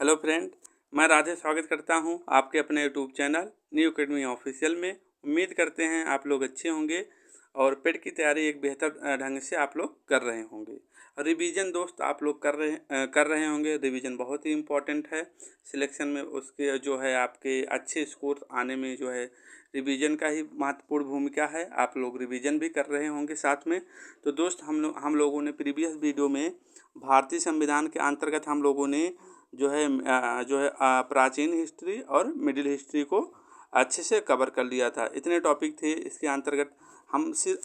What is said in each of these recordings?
Hello friend, मैं राधे स्वागत करता हूं आपके अपने YouTube channel new academy official में। उम्मीद करते हैं आप लोग अच्छे होंगे और पेट की तैयारी एक बेहतर ढंग से आप लोग कर रहे होंगे। रिवीजन दोस्त आप लोग कर रहे होंगे। रिवीजन बहुत ही इम्पोर्टेंट है सिलेक्शन में, उसके जो है आपके अच्छे स्कोर आने में जो है रिवीजन का ही महत्वपूर्ण भूमिका है। आप लोग रिवीजन भी कर रहे होंगे साथ में। तो दोस्त हम लोगों ने प्रीवियस वीडियो में भारतीय संविधान के अंतर्गत हम लोगों ने जो है प्राचीन हिस्ट्री और मिडिल हिस्ट्री को अच्छे से कवर कर लिया था। इतने टॉपिक थे इसके अंतर्गत।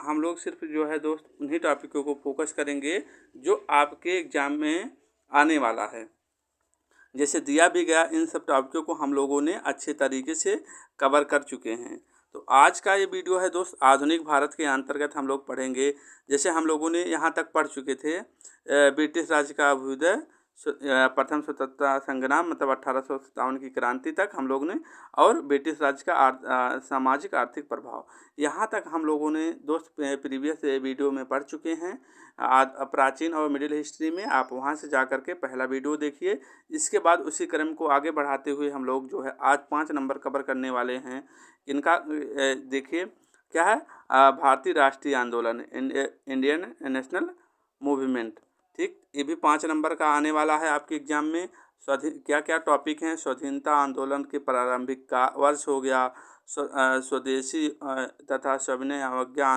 हम लोग सिर्फ जो है दोस्त उन्हीं टॉपिकों को फोकस करेंगे जो आपके एग्ज़ाम में आने वाला है। जैसे दिया भी गया, इन सब टॉपिकों को हम लोगों ने अच्छे तरीके से कवर कर चुके हैं। तो आज का ये वीडियो है दोस्त, आधुनिक भारत के अंतर्गत हम लोग पढ़ेंगे। जैसे हम लोगों ने यहाँ तक पढ़ चुके थे ब्रिटिश राज्य का अभ्युदय, प्रथम स्वतंत्रता संग्राम मतलब 1857 की क्रांति तक हम लोग ने, और ब्रिटिश राज्य का सामाजिक आर्थिक प्रभाव, यहाँ तक हम लोगों ने दोस्त प्रीवियस वीडियो में पढ़ चुके हैं। प्राचीन और मिडिल हिस्ट्री में आप वहाँ से जा कर के पहला वीडियो देखिए। इसके बाद उसी क्रम को आगे बढ़ाते हुए हम लोग जो है आज 5 नंबर कवर करने वाले हैं। इनका देखिए क्या है, भारतीय राष्ट्रीय आंदोलन, इंडियन नेशनल मूवमेंट। ठीक, ये भी 5 नंबर का आने वाला है आपके एग्जाम में। क्या क्या टॉपिक हैं, स्वाधीनता आंदोलन के प्रारंभिक का वर्ष हो गया, स्वदेशी तथा सविनय अवज्ञा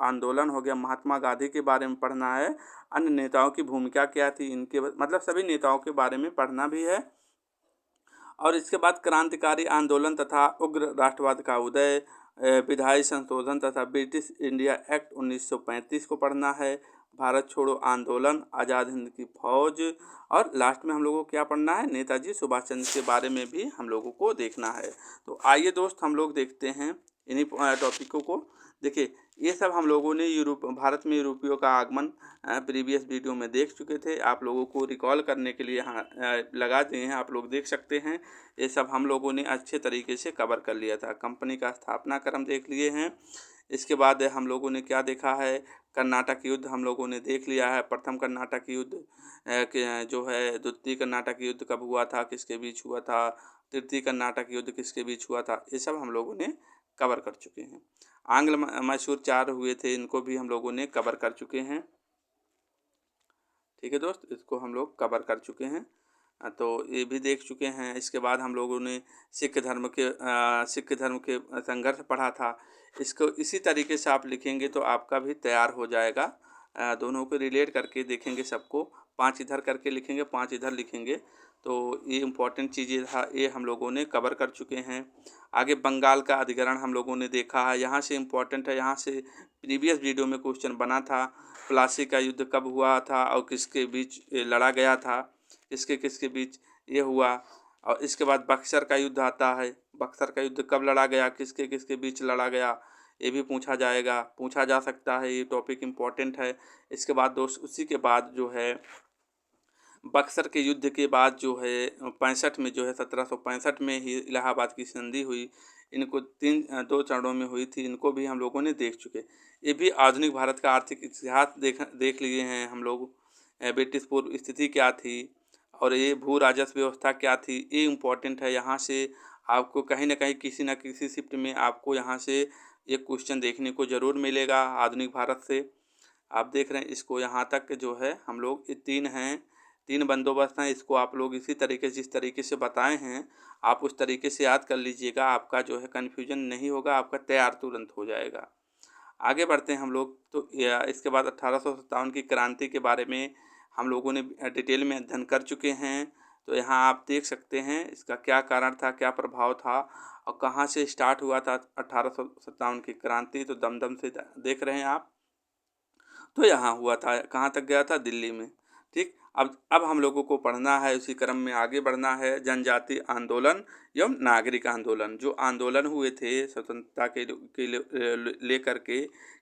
आंदोलन हो गया, महात्मा गांधी के बारे में पढ़ना है, अन्य नेताओं की भूमिका क्या थी, इनके मतलब सभी नेताओं के बारे में पढ़ना भी है। और इसके बाद क्रांतिकारी आंदोलन तथा उग्र राष्ट्रवाद का उदय, विधायी संशोधन तथा ब्रिटिश इंडिया एक्ट 1935 को पढ़ना है, भारत छोड़ो आंदोलन, आज़ाद हिंद की फौज, और लास्ट में हम लोगों को क्या पढ़ना है, नेताजी सुभाष चंद्र के बारे में भी हम लोगों को देखना है। तो आइए दोस्त हम लोग देखते हैं इन्हीं टॉपिकों को। देखिए ये सब हम लोगों ने भारत में यूरोपियों का आगमन प्रीवियस वीडियो में देख चुके थे। आप लोगों को रिकॉल करने के लिए यहाँ लगा दिए हैं, आप लोग देख सकते हैं। ये सब हम लोगों ने अच्छे तरीके से कवर कर लिया था। कंपनी का स्थापना क्रम देख लिए हैं। इसके बाद हम लोगों ने क्या देखा है, कर्नाटक युद्ध हम लोगों ने देख लिया है। प्रथम कर्नाटक युद्ध जो है, द्वितीय कर्नाटक युद्ध कब हुआ था, किसके बीच हुआ था, तृतीय कर्नाटक युद्ध किसके बीच हुआ था, ये सब हम लोगों ने कवर कर चुके हैं। आंग्ल मैसूर 4 हुए थे, इनको भी हम लोगों ने कवर कर चुके हैं। ठीक है दोस्त, इसको हम लोग कवर कर चुके हैं, तो ये भी देख चुके हैं। इसके बाद हम लोगों ने सिख धर्म के संघर्ष पढ़ा था। इसको इसी तरीके से आप लिखेंगे तो आपका भी तैयार हो जाएगा। दोनों को रिलेट करके देखेंगे सबको, 5 इधर करके लिखेंगे, 5 इधर लिखेंगे, तो ये इम्पोर्टेंट चीज़ें था, ये हम लोगों ने कवर कर चुके हैं। आगे बंगाल का अधिग्रहण हम लोगों ने देखा है, यहाँ से इम्पोर्टेंट है, यहाँ से प्रीवियस वीडियो में क्वेश्चन बना था। प्लासी का युद्ध कब हुआ था और किसके बीच लड़ा गया था, किसके किसके बीच ये हुआ। और इसके बाद बक्सर का युद्ध आता है, बक्सर का युद्ध कब लड़ा गया, किसके किसके बीच लड़ा गया, ये भी पूछा जा सकता है। ये टॉपिक इम्पोर्टेंट है। इसके बाद दोस्त उसी के बाद जो है बक्सर के युद्ध के बाद जो है 65 में जो है 1765 में ही इलाहाबाद की संधि हुई। इनको 2 चरणों में हुई थी, इनको भी हम लोगों ने देख चुके। ये भी आधुनिक भारत का आर्थिक इतिहास देख लिए हैं हम लोग। ब्रिटिश पूर्व स्थिति क्या थी और ये भू राजस्व व्यवस्था क्या थी, ये इम्पोर्टेंट है। यहाँ से आपको कहीं ना कहीं किसी न किसी शिफ्ट में आपको यहाँ से एक क्वेश्चन देखने को ज़रूर मिलेगा आधुनिक भारत से। आप देख रहे हैं इसको, यहाँ तक जो है हम लोग ये 3 बंदोबस्त हैं। इसको आप लोग इसी तरीके से, जिस तरीके से बताए हैं आप उस तरीके से याद कर लीजिएगा, आपका जो है कन्फ्यूजन नहीं होगा, आपका तैयार तुरंत हो जाएगा। आगे बढ़ते हैं हम लोग। तो इसके बाद 1857 की क्रांति के बारे में हम लोगों ने डिटेल में अध्ययन कर चुके हैं। तो यहाँ आप देख सकते हैं इसका क्या कारण था, क्या प्रभाव था और कहाँ से स्टार्ट हुआ था 1857 की क्रांति। तो दमदम से देख रहे हैं आप, तो यहाँ हुआ था, कहाँ तक गया था, दिल्ली में। ठीक, अब हम लोगों को पढ़ना है, उसी क्रम में आगे बढ़ना है। जनजाति आंदोलन एवं नागरिक आंदोलन, जो आंदोलन हुए थे स्वतंत्रता के लेकर के,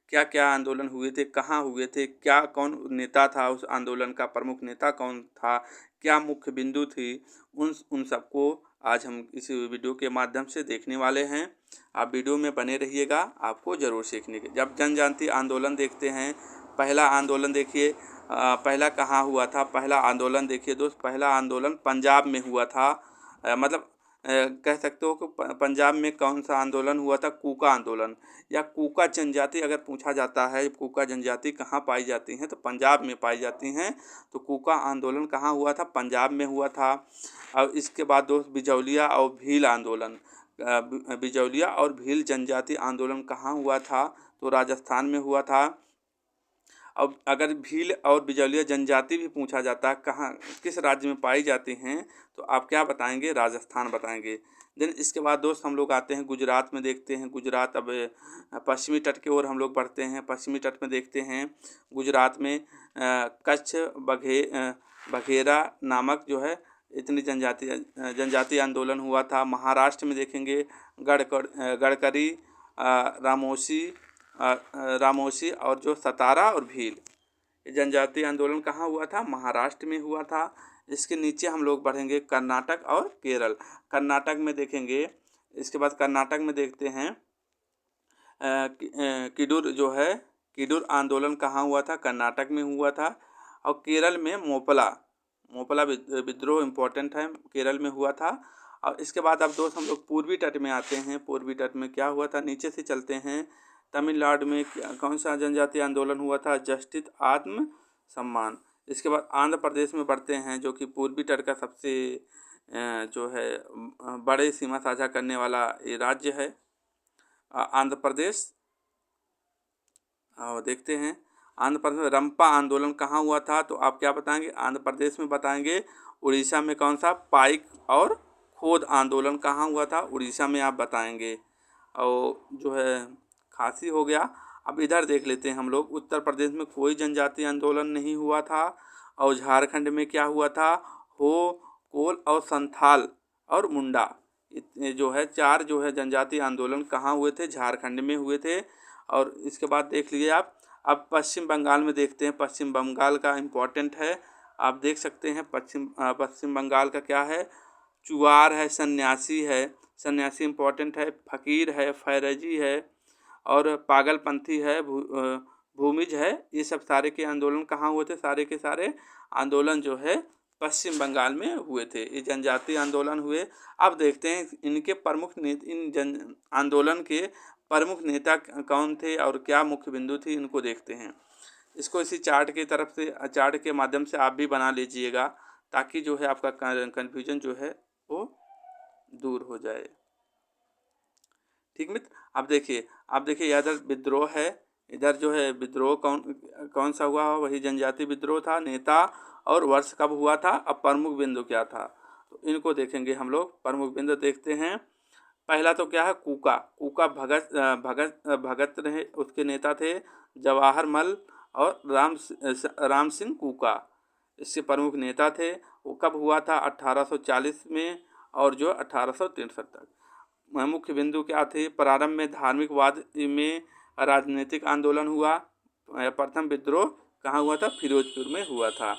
क्या क्या आंदोलन हुए थे, कहाँ हुए थे, क्या कौन नेता था उस आंदोलन का, प्रमुख नेता कौन था, क्या मुख्य बिंदु थी, उन सबको आज हम इस वीडियो के माध्यम से देखने वाले हैं। आप वीडियो में बने रहिएगा, आपको ज़रूर सीखने के। जब जनजाति आंदोलन देखते हैं पहला आंदोलन देखिए, पहला कहाँ हुआ था। पहला आंदोलन देखिए दोस्त, पहला आंदोलन पंजाब में हुआ था। मतलब कह सकते हो कि पंजाब में कौन सा आंदोलन हुआ था, कूका आंदोलन या कूका जनजाति अगर पूछा जाता है, कूका जनजाति कहाँ पाई जाती हैं तो पंजाब में पाई जाती हैं। तो कूका आंदोलन कहाँ हुआ था, पंजाब में हुआ था। और इसके बाद दोस्त बिजौलिया और भील आंदोलन, बिजौलिया और भील जनजाति आंदोलन कहाँ हुआ था, तो राजस्थान में हुआ था। अब अगर भील और बिजौलिया जनजाति भी पूछा जाता है कहाँ किस राज्य में पाई जाती हैं, तो आप क्या बताएंगे, राजस्थान बताएंगे। देन इसके बाद दोस्त हम लोग आते हैं गुजरात में, देखते हैं गुजरात। अब पश्चिमी तट की ओर हम लोग बढ़ते हैं। पश्चिमी तट में देखते हैं गुजरात में कच्छ बघेरा नामक जो है इतनी जनजाति आंदोलन हुआ था। महाराष्ट्र में देखेंगे गडकरी, रामोसी और जो सतारा और भील, ये जनजातीय आंदोलन कहाँ हुआ था, महाराष्ट्र में हुआ था। इसके नीचे हम लोग बढ़ेंगे कर्नाटक और केरल। कर्नाटक में देखेंगे, इसके बाद कर्नाटक में देखते हैं किडूर जो है, किडूर आंदोलन कहाँ हुआ था, कर्नाटक में हुआ था। और केरल में मोपला विद्रोह इम्पोर्टेंट है, केरल में हुआ था। और इसके बाद अब दोस्त हम लोग पूर्वी तट में आते हैं। पूर्वी तट में क्या हुआ था, नीचे से चलते हैं। तमिलनाडु में कौन सा जनजातीय आंदोलन हुआ था, जस्टिस आत्म सम्मान। इसके बाद आंध्र प्रदेश में बढ़ते हैं, जो कि पूर्वी तट का सबसे जो है बड़े सीमा साझा करने वाला ये राज्य है आंध्र प्रदेश। और देखते हैं आंध्र प्रदेश में रंपा आंदोलन कहाँ हुआ था, तो आप क्या बताएंगे, आंध्र प्रदेश में बताएंगे। उड़ीसा में कौन सा पाइक और खोद आंदोलन कहाँ हुआ था, उड़ीसा में आप बताएंगे। और जो है खासी हो गया। अब इधर देख लेते हैं हम लोग, उत्तर प्रदेश में कोई जनजातीय आंदोलन नहीं हुआ था। और झारखंड में क्या हुआ था, हो, कोल और संथाल और मुंडा, इतने जो है चार जो है जनजातीय आंदोलन कहाँ हुए थे, झारखंड में हुए थे। और इसके बाद देख लीजिए आप। अब पश्चिम बंगाल में देखते हैं। पश्चिम बंगाल का इम्पोर्टेंट है, आप देख सकते हैं। पश्चिम बंगाल का क्या है, चुआर है, सन्यासी इम्पोर्टेंट है, फकीर है, फैरजी है और पागलपंथी है, भूमिज है। ये सब सारे के आंदोलन कहाँ हुए थे, सारे के सारे आंदोलन जो है पश्चिम बंगाल में हुए थे, ये जनजातीय आंदोलन हुए। अब देखते हैं इनके प्रमुख इन जन आंदोलन के प्रमुख नेता कौन थे और क्या मुख्य बिंदु थी, इनको देखते हैं। इसको इसी चार्ट के माध्यम से आप भी बना लीजिएगा, ताकि जो है आपका कन्फ्यूजन जो है वो दूर हो जाए। ठीक मित्र, अब देखिए इधर विद्रोह है। इधर जो है विद्रोह कौन सा हुआ, वही जनजाति विद्रोह था। नेता और वर्ष कब हुआ था, अब प्रमुख बिंदु क्या था, तो इनको देखेंगे हम लोग। प्रमुख बिंदु देखते हैं। पहला तो क्या है, कूका भगत रहे, उसके नेता थे जवाहरमल और राम सिंह कूका, इसके प्रमुख नेता थे। वो कब हुआ था, 1840 में और जो 1863 तक। मुख्य बिंदु क्या थे, प्रारंभ में धार्मिकवाद में राजनीतिक आंदोलन हुआ। प्रथम विद्रोह कहाँ हुआ था, फिरोजपुर में हुआ था।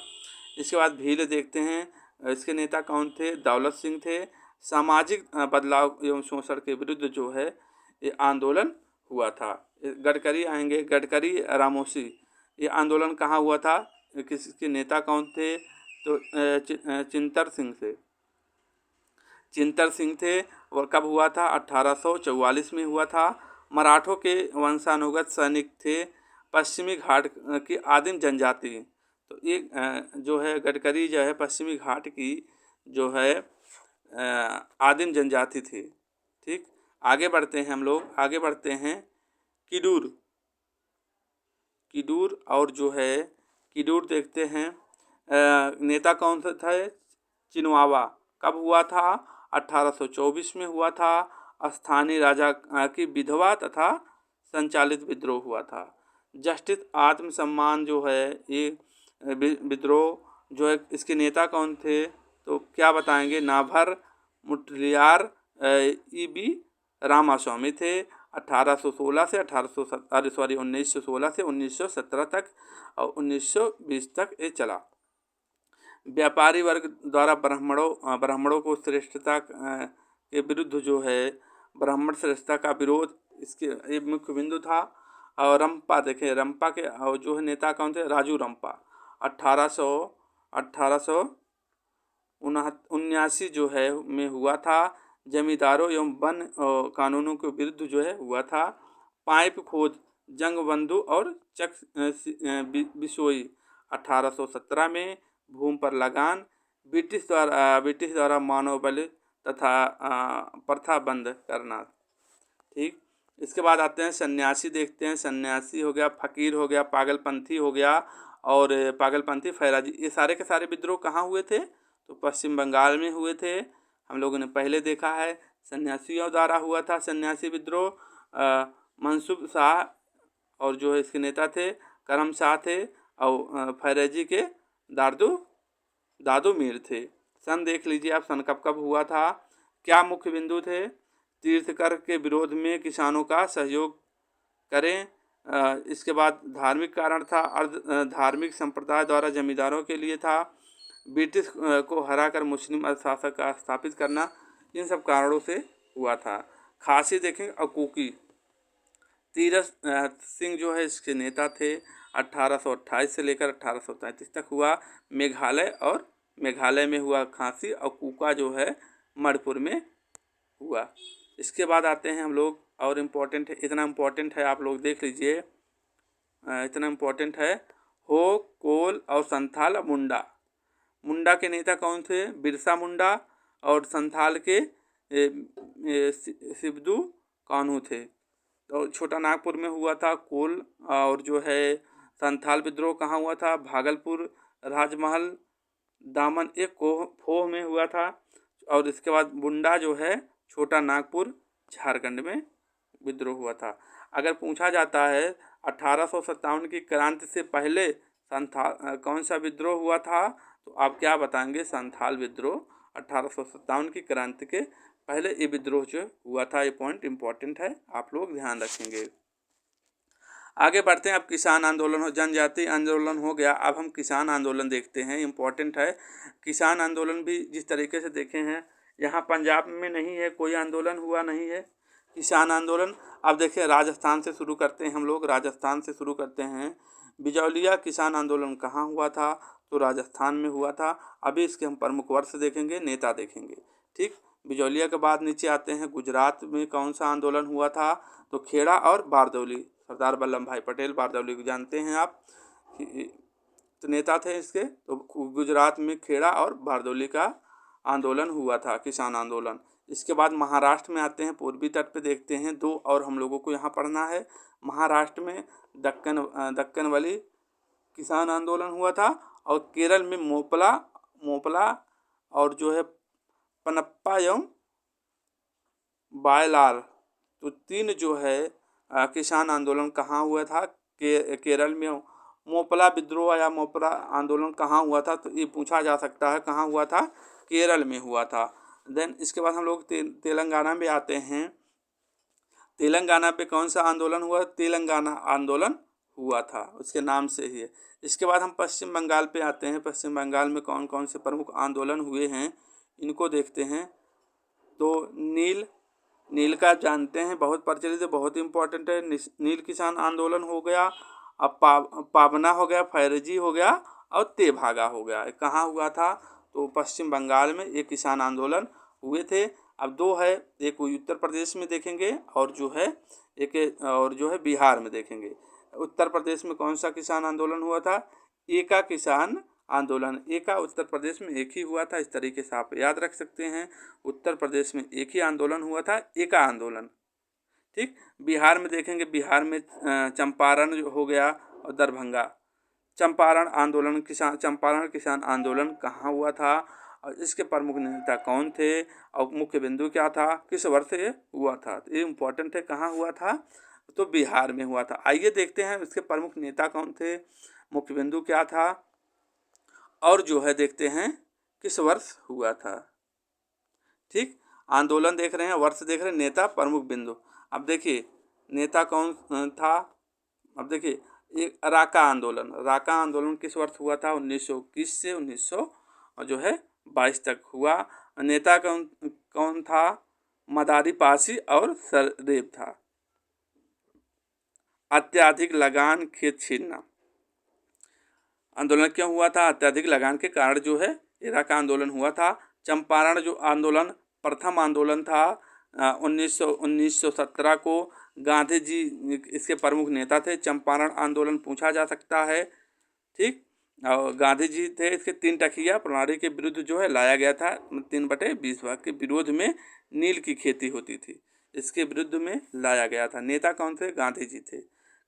इसके बाद भील देखते हैं, इसके नेता कौन थे, दौलत सिंह थे। सामाजिक बदलाव एवं शोषण के विरुद्ध जो है ये आंदोलन हुआ था। गडकरी आएंगे, गडकरी रामोसी, ये आंदोलन कहाँ हुआ था, किसके नेता कौन थे, तो चिंतर सिंह थे। और कब हुआ था, 1844 में हुआ था। मराठों के वंशानुगत सैनिक थे, पश्चिमी घाट की आदिम जनजाति। तो ये जो है गडकरी जो है पश्चिमी घाट की जो है आदिम जनजाति थी। ठीक, आगे बढ़ते हैं हम लोग, आगे बढ़ते हैं। किडूर और जो है किडूर देखते हैं, नेता कौन सा था, चिनवावा। कब हुआ था, 1824 में हुआ था। स्थानीय राजा की विधवा तथा संचालित विद्रोह हुआ था। जस्टिस आत्मसम्मान जो है ये विद्रोह जो है, इसके नेता कौन थे, तो क्या बताएंगे, नाभर मुटलियार ई.बी. रामास्वामी थे। 1916 से 1917 तक और 1920 तक ये चला। व्यापारी वर्ग द्वारा ब्राह्मणों को श्रेष्ठता के विरुद्ध जो है ब्राह्मण श्रेष्ठता का विरोध, इसके एक मुख्य बिंदु था। और रंपा देखें, रंपा के और जो है नेता कौन थे, राजू रंपा। 1879 जो है में हुआ था। जमींदारों एवं वन कानूनों के विरुद्ध जो है हुआ था। पाइप खोज, जंग बंधु और बिशोई 1817 में। भूमि पर लगान, ब्रिटिश द्वारा मानव बलि तथा प्रथा बंद करना। ठीक, इसके बाद आते हैं सन्यासी, देखते हैं। सन्यासी हो गया, फकीर हो गया, पागलपंथी हो गया और पागलपंथी फैराजी। ये सारे के सारे विद्रोह कहाँ हुए थे, तो पश्चिम बंगाल में हुए थे। हम लोगों ने पहले देखा है सन्यासियों द्वारा हुआ था सन्यासी विद्रोह। मंसूब शाह और जो है इसके नेता थे करम शाह थे और फैराजी के दादू मीर थे। सन देख लीजिए आप, सन कब कब हुआ था। क्या मुख्य बिंदु थे, तीर्थकर के विरोध में किसानों का सहयोग करें। इसके बाद धार्मिक कारण था, अर्ध धार्मिक संप्रदाय द्वारा जमींदारों के लिए था। ब्रिटिश को हराकर मुस्लिम शासक का स्थापित करना, इन सब कारणों से हुआ था। खासी देखें और कुकी, तीरथ सिंह जो है इसके नेता थे। 1828 से लेकर 1833 तक हुआ। मेघालय में हुआ खांसी, और कूका जो है मणिपुर में हुआ। इसके बाद आते हैं हम लोग, और इम्पोर्टेंट है, इतना इम्पोर्टेंट है आप लोग देख लीजिए, इतना इम्पोर्टेंट है। हो, कोल और संथाल मुंडा। मुंडा के नेता कौन थे, बिरसा मुंडा, और संथाल के सिब्दू कान्हू थे। तो छोटा नागपुर में हुआ था कोल, और जो है संथाल विद्रोह कहाँ हुआ था, भागलपुर, राजमहल, दामन एक फोह में हुआ था। और इसके बाद मुंडा जो है छोटा नागपुर, झारखंड में विद्रोह हुआ था। अगर पूछा जाता है 1857 की क्रांति से पहले संथाल कौन सा विद्रोह हुआ था, तो आप क्या बताएंगे, संथाल विद्रोह। 1857 की क्रांति के पहले ये विद्रोह जो हुआ था। ये पॉइंट इम्पोर्टेंट है, आप लोग ध्यान रखेंगे। आगे बढ़ते हैं। अब किसान आंदोलन हो, जनजाति आंदोलन हो गया, अब हम किसान आंदोलन देखते हैं। इम्पोर्टेंट है किसान आंदोलन भी, जिस तरीके से देखे हैं यहाँ पंजाब में नहीं है, कोई आंदोलन हुआ नहीं है किसान आंदोलन। अब देखिए राजस्थान से शुरू करते हैं हम लोग, राजस्थान से शुरू करते हैं। बिजौलिया किसान आंदोलन कहाँ हुआ था, तो राजस्थान में हुआ था। अभी इसके हम प्रमुख वर्ष देखेंगे, नेता देखेंगे। ठीक, बिजौलिया के बाद नीचे आते हैं, गुजरात में कौन सा आंदोलन हुआ था, तो खेड़ा और बारदौली। सरदार वल्लभ भाई पटेल, बारदौली को जानते हैं आप, तो नेता थे इसके। तो गुजरात में खेड़ा और बारदौली का आंदोलन हुआ था, किसान आंदोलन। इसके बाद महाराष्ट्र में आते हैं, पूर्वी तट पे देखते हैं। दो और हम लोगों को यहाँ पढ़ना है। महाराष्ट्र में दक्कन वाली किसान आंदोलन हुआ था, और केरल में मोपला और जो है पनप्पा एवं बायलार, तो तीन जो है किसान आंदोलन कहाँ हुआ था, केरल में। मोपला विद्रोह या मोपला आंदोलन कहाँ हुआ था, तो ये पूछा जा सकता है, कहाँ हुआ था, केरल में हुआ था। देन इसके बाद हम लोग तेलंगाना में आते हैं। तेलंगाना पे कौन सा आंदोलन हुआ, तेलंगाना आंदोलन हुआ था, उसके नाम से ही है। इसके बाद हम पश्चिम बंगाल पे आते हैं। पश्चिम बंगाल में कौन कौन से प्रमुख आंदोलन हुए हैं, इनको देखते हैं। तो नील का जानते हैं, बहुत प्रचलित है, बहुत इंपॉर्टेंट है। नील किसान आंदोलन हो गया। अब पाबना हो गया, फैरजी हो गया, और तेभागा हो गया। कहाँ हुआ था, तो पश्चिम बंगाल में ये किसान आंदोलन हुए थे। अब दो है, एक उत्तर प्रदेश में देखेंगे, और जो है बिहार में देखेंगे। उत्तर प्रदेश में कौन सा किसान आंदोलन हुआ था, एका किसान आंदोलन। एका उत्तर प्रदेश में एक ही हुआ था, इस तरीके से आप याद रख सकते हैं। उत्तर प्रदेश में एक ही आंदोलन हुआ था, एका आंदोलन। ठीक, बिहार में देखेंगे, बिहार में चंपारण हो गया और दरभंगा। चंपारण किसान आंदोलन कहाँ हुआ था, और इसके प्रमुख नेता कौन थे, और मुख्य बिंदु क्या था, किस वर्ष ये हुआ था, तो ये इम्पोर्टेंट है। कहाँ हुआ था, तो बिहार में हुआ था। आइए देखते हैं इसके प्रमुख नेता कौन थे, मुख्य बिंदु क्या था, और जो है देखते हैं किस वर्ष हुआ था। ठीक, आंदोलन देख रहे हैं, वर्ष देख रहे हैं, नेता, प्रमुख बिंदु। अब देखिए नेता कौन था। अब देखिए एक राका आंदोलन किस वर्ष हुआ था, 1921 से 1922 तक हुआ। नेता कौन था, मदारी पासी और सरदेव था। अत्यधिक लगान खेत छीनना। आंदोलन क्यों हुआ था? अत्यधिक लगान के कारण जो है एरा का आंदोलन हुआ था। चंपारण जो आंदोलन प्रथम आंदोलन था 1917 को, गांधी जी इसके प्रमुख नेता थे। चंपारण आंदोलन पूछा जा सकता है, ठीक। और गांधी जी थे इसके 3 टकिया प्रणाली के विरुद्ध जो है लाया गया था। 3/20 भाग के विरोध में नील की खेती होती थी, इसके विरुद्ध में लाया गया था। नेता कौन थे? गांधी जी थे।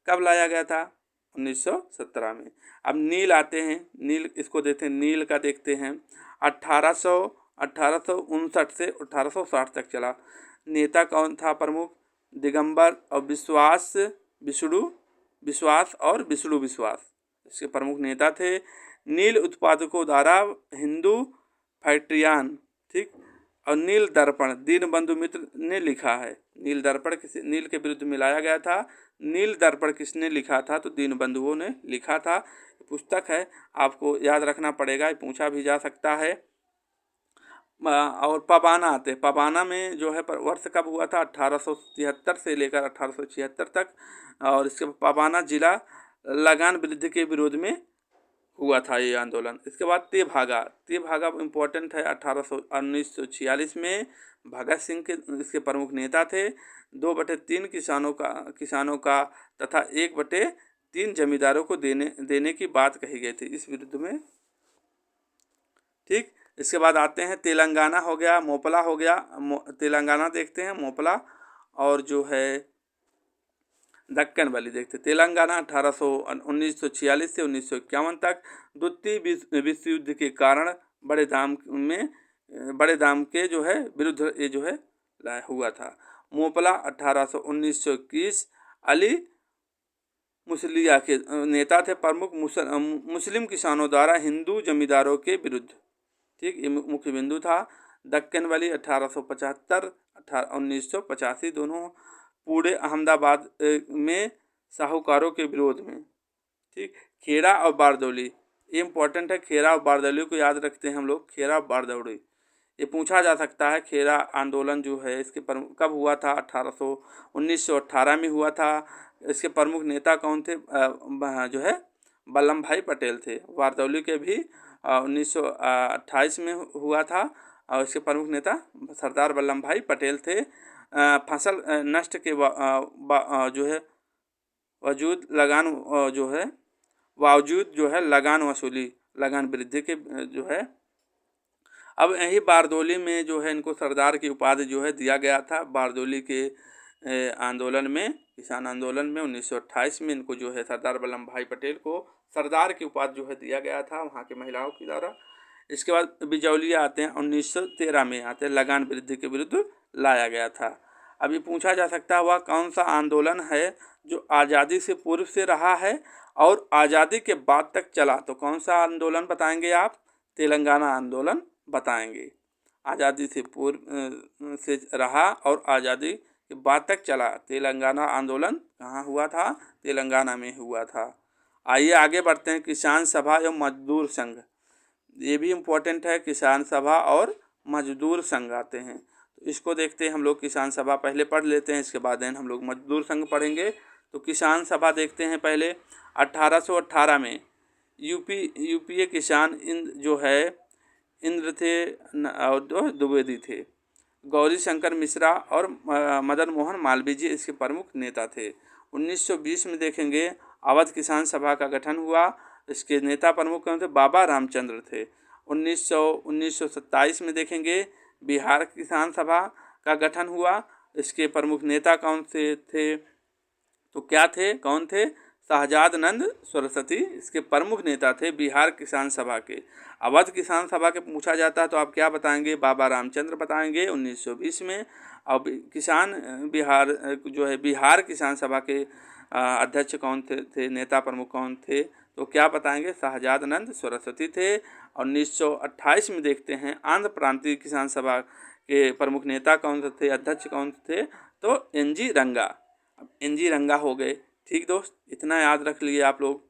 कब लाया गया था? 1917 में। अब नील आते हैं, नील इसको देखते हैं, नील का देखते हैं। 1859 से 1860 तक चला। नेता कौन था प्रमुख? दिगंबर और विश्वास और विष्णु विश्वास इसके प्रमुख नेता थे। नील उत्पादकों द्वारा हिंदू फैक्ट्रियान, ठीक। और नील दर्पण दीनबंधु मित्र ने लिखा है। नील दर्पण किसी नील के विरुद्ध में लाया गया था। नील दर्पण किसने लिखा था? तो दीनबंधुओं ने लिखा था। पुस्तक है, आपको याद रखना पड़ेगा, ये पूछा भी जा सकता है। और पबाना आते हैं। पबाना में जो है वर्ष कब हुआ था? 1873 से लेकर 1876 तक। और इसके पबाना जिला लगान वृद्धि के विरोध में हुआ था ये आंदोलन। इसके बाद तेभागा इम्पोर्टेंट है। 1946 में भगत सिंह के इसके प्रमुख नेता थे। 2/3 किसानों का तथा 1/3 जमींदारों को देने की बात कही गई थी इस विरुद्ध में, ठीक। इसके बाद आते हैं तेलंगाना हो गया, मोपला हो गया। तेलंगाना देखते हैं, मोपला और जो है दक्कन वैली देखते हैं। तेलंगाना 1946 से 1951 तक द्वितीय विश्व युद्ध के कारण बड़े दाम के जो है विरुद्ध ये जो है हुआ था। मोपला 1921 अली मुसलिया के नेता थे प्रमुख। मुस्लिम किसानों द्वारा हिंदू जमींदारों के विरुद्ध, ठीक, ये मुख्य बिंदु था। दक्कन वैली 1875 1985 दोनों पूरे अहमदाबाद में साहूकारों के विरोध में, ठीक। खेरा और बारदौली ये इम्पोर्टेंट है। खेरा और बारदौली को याद रखते हैं हम लोग। खेरा और बारदौली ये पूछा जा सकता है। खेरा आंदोलन जो है इसके कब हुआ था? 1918 में हुआ था। इसके प्रमुख नेता कौन थे? जो है वल्लभ भाई पटेल थे। बारदौली के भी 1928 में हुआ था और इसके प्रमुख नेता सरदार वल्लभ भाई पटेल थे। फसल नष्ट के जो है बावजूद जो है लगान वसूली, लगान वृद्धि के जो है। अब यही बारदौली में जो है इनको सरदार की उपाधि जो है दिया गया था। बारदौली के आंदोलन में, किसान आंदोलन में 1928 में इनको जो है सरदार वल्लभ भाई पटेल को सरदार की उपाधि जो है दिया गया था वहाँ के महिलाओं के द्वारा। इसके बाद बिजौलिया आते हैं, 1913 में आते हैं। लगान वृद्धि के विरुद्ध लाया गया था। अभी पूछा जा सकता है वह कौन सा आंदोलन है जो आज़ादी से पूर्व से रहा है और आज़ादी के बाद तक चला? तो कौन सा आंदोलन बताएंगे आप? तेलंगाना आंदोलन बताएंगे। आज़ादी से पूर्व से रहा और आज़ादी के बाद तक चला। तेलंगाना आंदोलन कहाँ हुआ था? तेलंगाना में हुआ था। आइए आगे बढ़ते हैं। किसान सभा एवं मजदूर संघ, ये भी इम्पोर्टेंट है। किसान सभा और मजदूर संघ आते हैं, तो इसको देखते हैं हम लोग। किसान सभा पहले पढ़ लेते हैं, इसके बाद हम लोग मजदूर संघ पढ़ेंगे। तो किसान सभा देखते हैं पहले। 1818 में यूपीए किसान जो है इंद्र थे और द्विवेदी थे। गौरी शंकर मिश्रा और मदन मोहन मालवीय जी इसके प्रमुख नेता थे। 1920 में देखेंगे अवध किसान सभा का गठन हुआ। इसके नेता प्रमुख कौन थे? बाबा रामचंद्र थे। 1927 में देखेंगे बिहार किसान सभा का गठन हुआ। इसके प्रमुख नेता कौन से थे? तो क्या थे, कौन थे? शहजाद नंद सरस्वती इसके प्रमुख नेता थे बिहार किसान सभा के। अवध किसान सभा के पूछा जाता है तो आप क्या बताएंगे? बाबा रामचंद्र बताएंगे 1920 में। और बिहार किसान सभा के अध्यक्ष कौन थे? नेता प्रमुख कौन थे? तो क्या बताएंगे? शहजाद नंद सरस्वती थे। 1928 में देखते हैं आंध्र प्रांतीय किसान सभा के प्रमुख नेता कौन थे? अध्यक्ष कौन थे? तो एन.जी. रंगा। अब एन.जी. रंगा हो गए, ठीक दोस्त, इतना याद रख लिए आप लोग।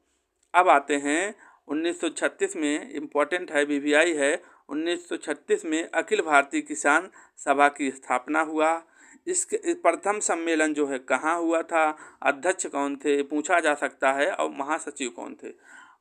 अब आते हैं 1936 में, इम्पोर्टेंट है, BVI है। 1936 में अखिल भारतीय किसान सभा की स्थापना हुआ। इसके प्रथम सम्मेलन जो है कहाँ हुआ था, अध्यक्ष कौन थे, पूछा जा सकता है, और महासचिव कौन थे।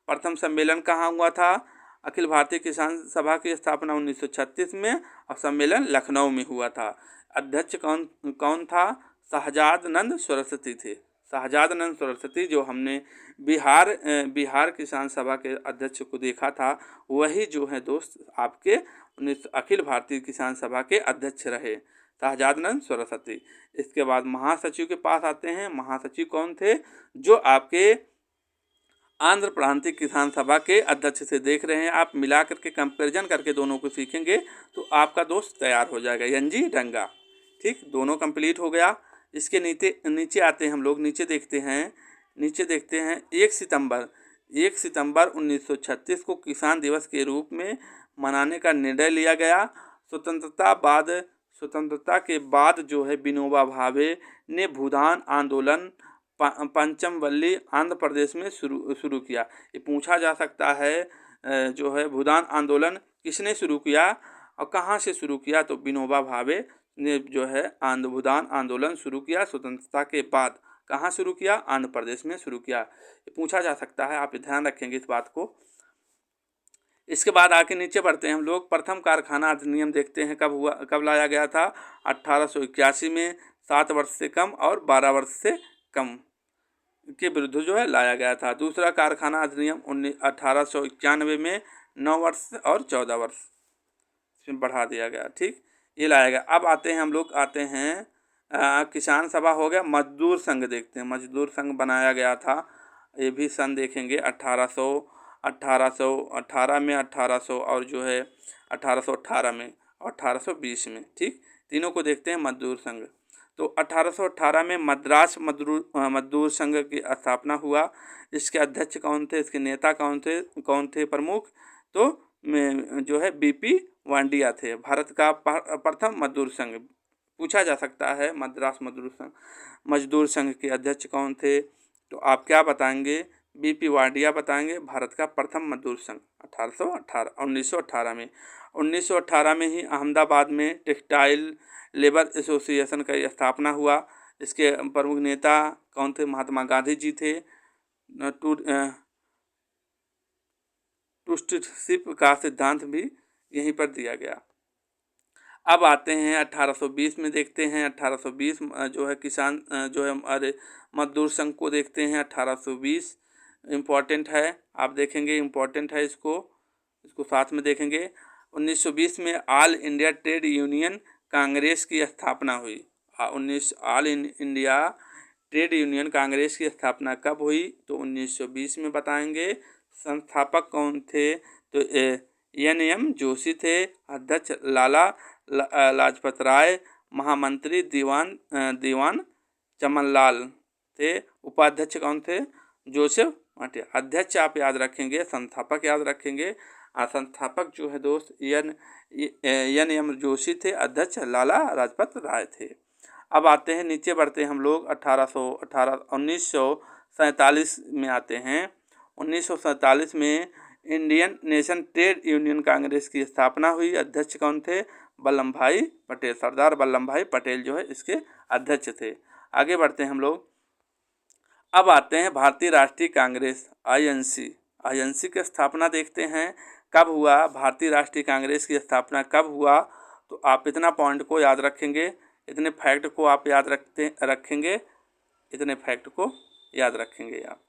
प्रथम सम्मेलन कहाँ हुआ था, अखिल भारतीय किसान सभा की स्थापना 1936 में, और सम्मेलन लखनऊ में हुआ था। अध्यक्ष कौन कौन था, शहजाद नंद सरस्वती थे। शहजाद नंद सरस्वती जो हमने बिहार किसान सभा के अध्यक्ष को देखा था, वही जो है दोस्त आपके अखिल भारतीय किसान सभा के अध्यक्ष रहे, शहजाद नंद सरस्वती। इसके बाद महासचिव के पास आते हैं। महासचिव कौन थे, जो आपके आंध्र प्रांतीय किसान सभा के अध्यक्ष से देख रहे हैं आप। मिला करके कंपैरिजन करके दोनों को सीखेंगे तो आपका दोस्त तैयार हो जाएगा, एनजी डंगा। ठीक, दोनों कंप्लीट हो गया। इसके नीचे आते हैं हम लोग, नीचे देखते हैं 1 सितंबर 1936 को किसान दिवस के रूप में मनाने का निर्णय लिया गया। स्वतंत्रता के बाद जो है विनोबा भावे ने भूदान आंदोलन पंचमवल्ली आंध्र प्रदेश में शुरू किया। ये पूछा जा सकता है जो है भूदान आंदोलन किसने शुरू किया और कहाँ से शुरू किया, तो विनोबा भावे ने जो है भूदान आंदोलन शुरू किया स्वतंत्रता के बाद। कहाँ शुरू किया, आंध्र प्रदेश में शुरू किया। ये पूछा जा सकता है, आप ध्यान रखेंगे इस बात को। इसके बाद आके नीचे बढ़ते हैं हम लोग। प्रथम कारखाना अधिनियम देखते हैं कब लाया गया था, 1881 में। 7 वर्ष से कम और 12 वर्ष से कम के विरुद्ध जो है लाया गया था। दूसरा कारखाना अधिनियम 1891 में 9 वर्ष और 14 वर्ष इसमें बढ़ा दिया गया। ठीक, ये लाया गया। अब हम लोग आते हैं किसान सभा हो गया। मजदूर संघ देखते हैं, मजदूर संघ बनाया गया था। ये भी सन देखेंगे 1818 में, 1800 और जो है 1818 में और 1820 में। ठीक, तीनों को देखते हैं मजदूर संघ। तो 1818 में मद्रास मजदूर संघ की स्थापना हुआ। इसके अध्यक्ष कौन थे, इसके नेता कौन थे प्रमुख, तो जो है बीपी वांडिया थे। भारत का प्रथम मजदूर संघ पूछा जा सकता है। मद्रास मजदूर संघ के अध्यक्ष कौन थे, तो आप क्या बताएंगे, बीपी वांडिया बताएंगे। भारत का प्रथम मजदूर संघ 1918 में। 1918 में ही अहमदाबाद में टेक्सटाइल लेबर एसोसिएशन का स्थापना हुआ। इसके प्रमुख नेता कौन थे, महात्मा गांधी जी थे। टूस्टिशिप का सिद्धांत भी यहीं पर दिया गया। अब आते हैं 1820 में देखते हैं। 1820 जो है किसान जो है हमारे मजदूर संघ को देखते हैं। 1820 इम्पॉर्टेंट है, आप देखेंगे इम्पॉर्टेंट है, इसको साथ में देखेंगे। 1920 में all India trade union Congress की स्थापना हुई। All India trade union Congress की स्थापना कब हुई, तो 1920 में बताएंगे। संस्थापक कौन थे, तो एन.एम. जोशी थे। अध्यक्ष लाला लाजपत राय, महामंत्री दीवान चमनलाल थे। उपाध्यक्ष कौन थे, जोसेफ माटिया। अध्यक्ष आप याद रखेंगे, संस्थापक याद रखेंगे। संस्थापक जो है दोस्त एन.एम. जोशी थे, अध्यक्ष लाला लाजपत राय थे। अब आते हैं नीचे बढ़ते हैं हम लोग। 1947 में आते हैं। 1947 में Indian nation trade union Congress की स्थापना हुई। अध्यक्ष कौन थे, वल्लभ भाई पटेल। सरदार वल्लभ भाई पटेल जो है इसके अध्यक्ष थे। आगे बढ़ते हैं हम लोग। अब आते हैं भारतीय राष्ट्रीय कांग्रेस आईएनसी की स्थापना देखते हैं कब हुआ। भारतीय राष्ट्रीय कांग्रेस की स्थापना कब हुआ, तो आप इतना पॉइंट को याद रखेंगे, इतने फैक्ट को आप याद रखेंगे, इतने फैक्ट को याद रखेंगे आप।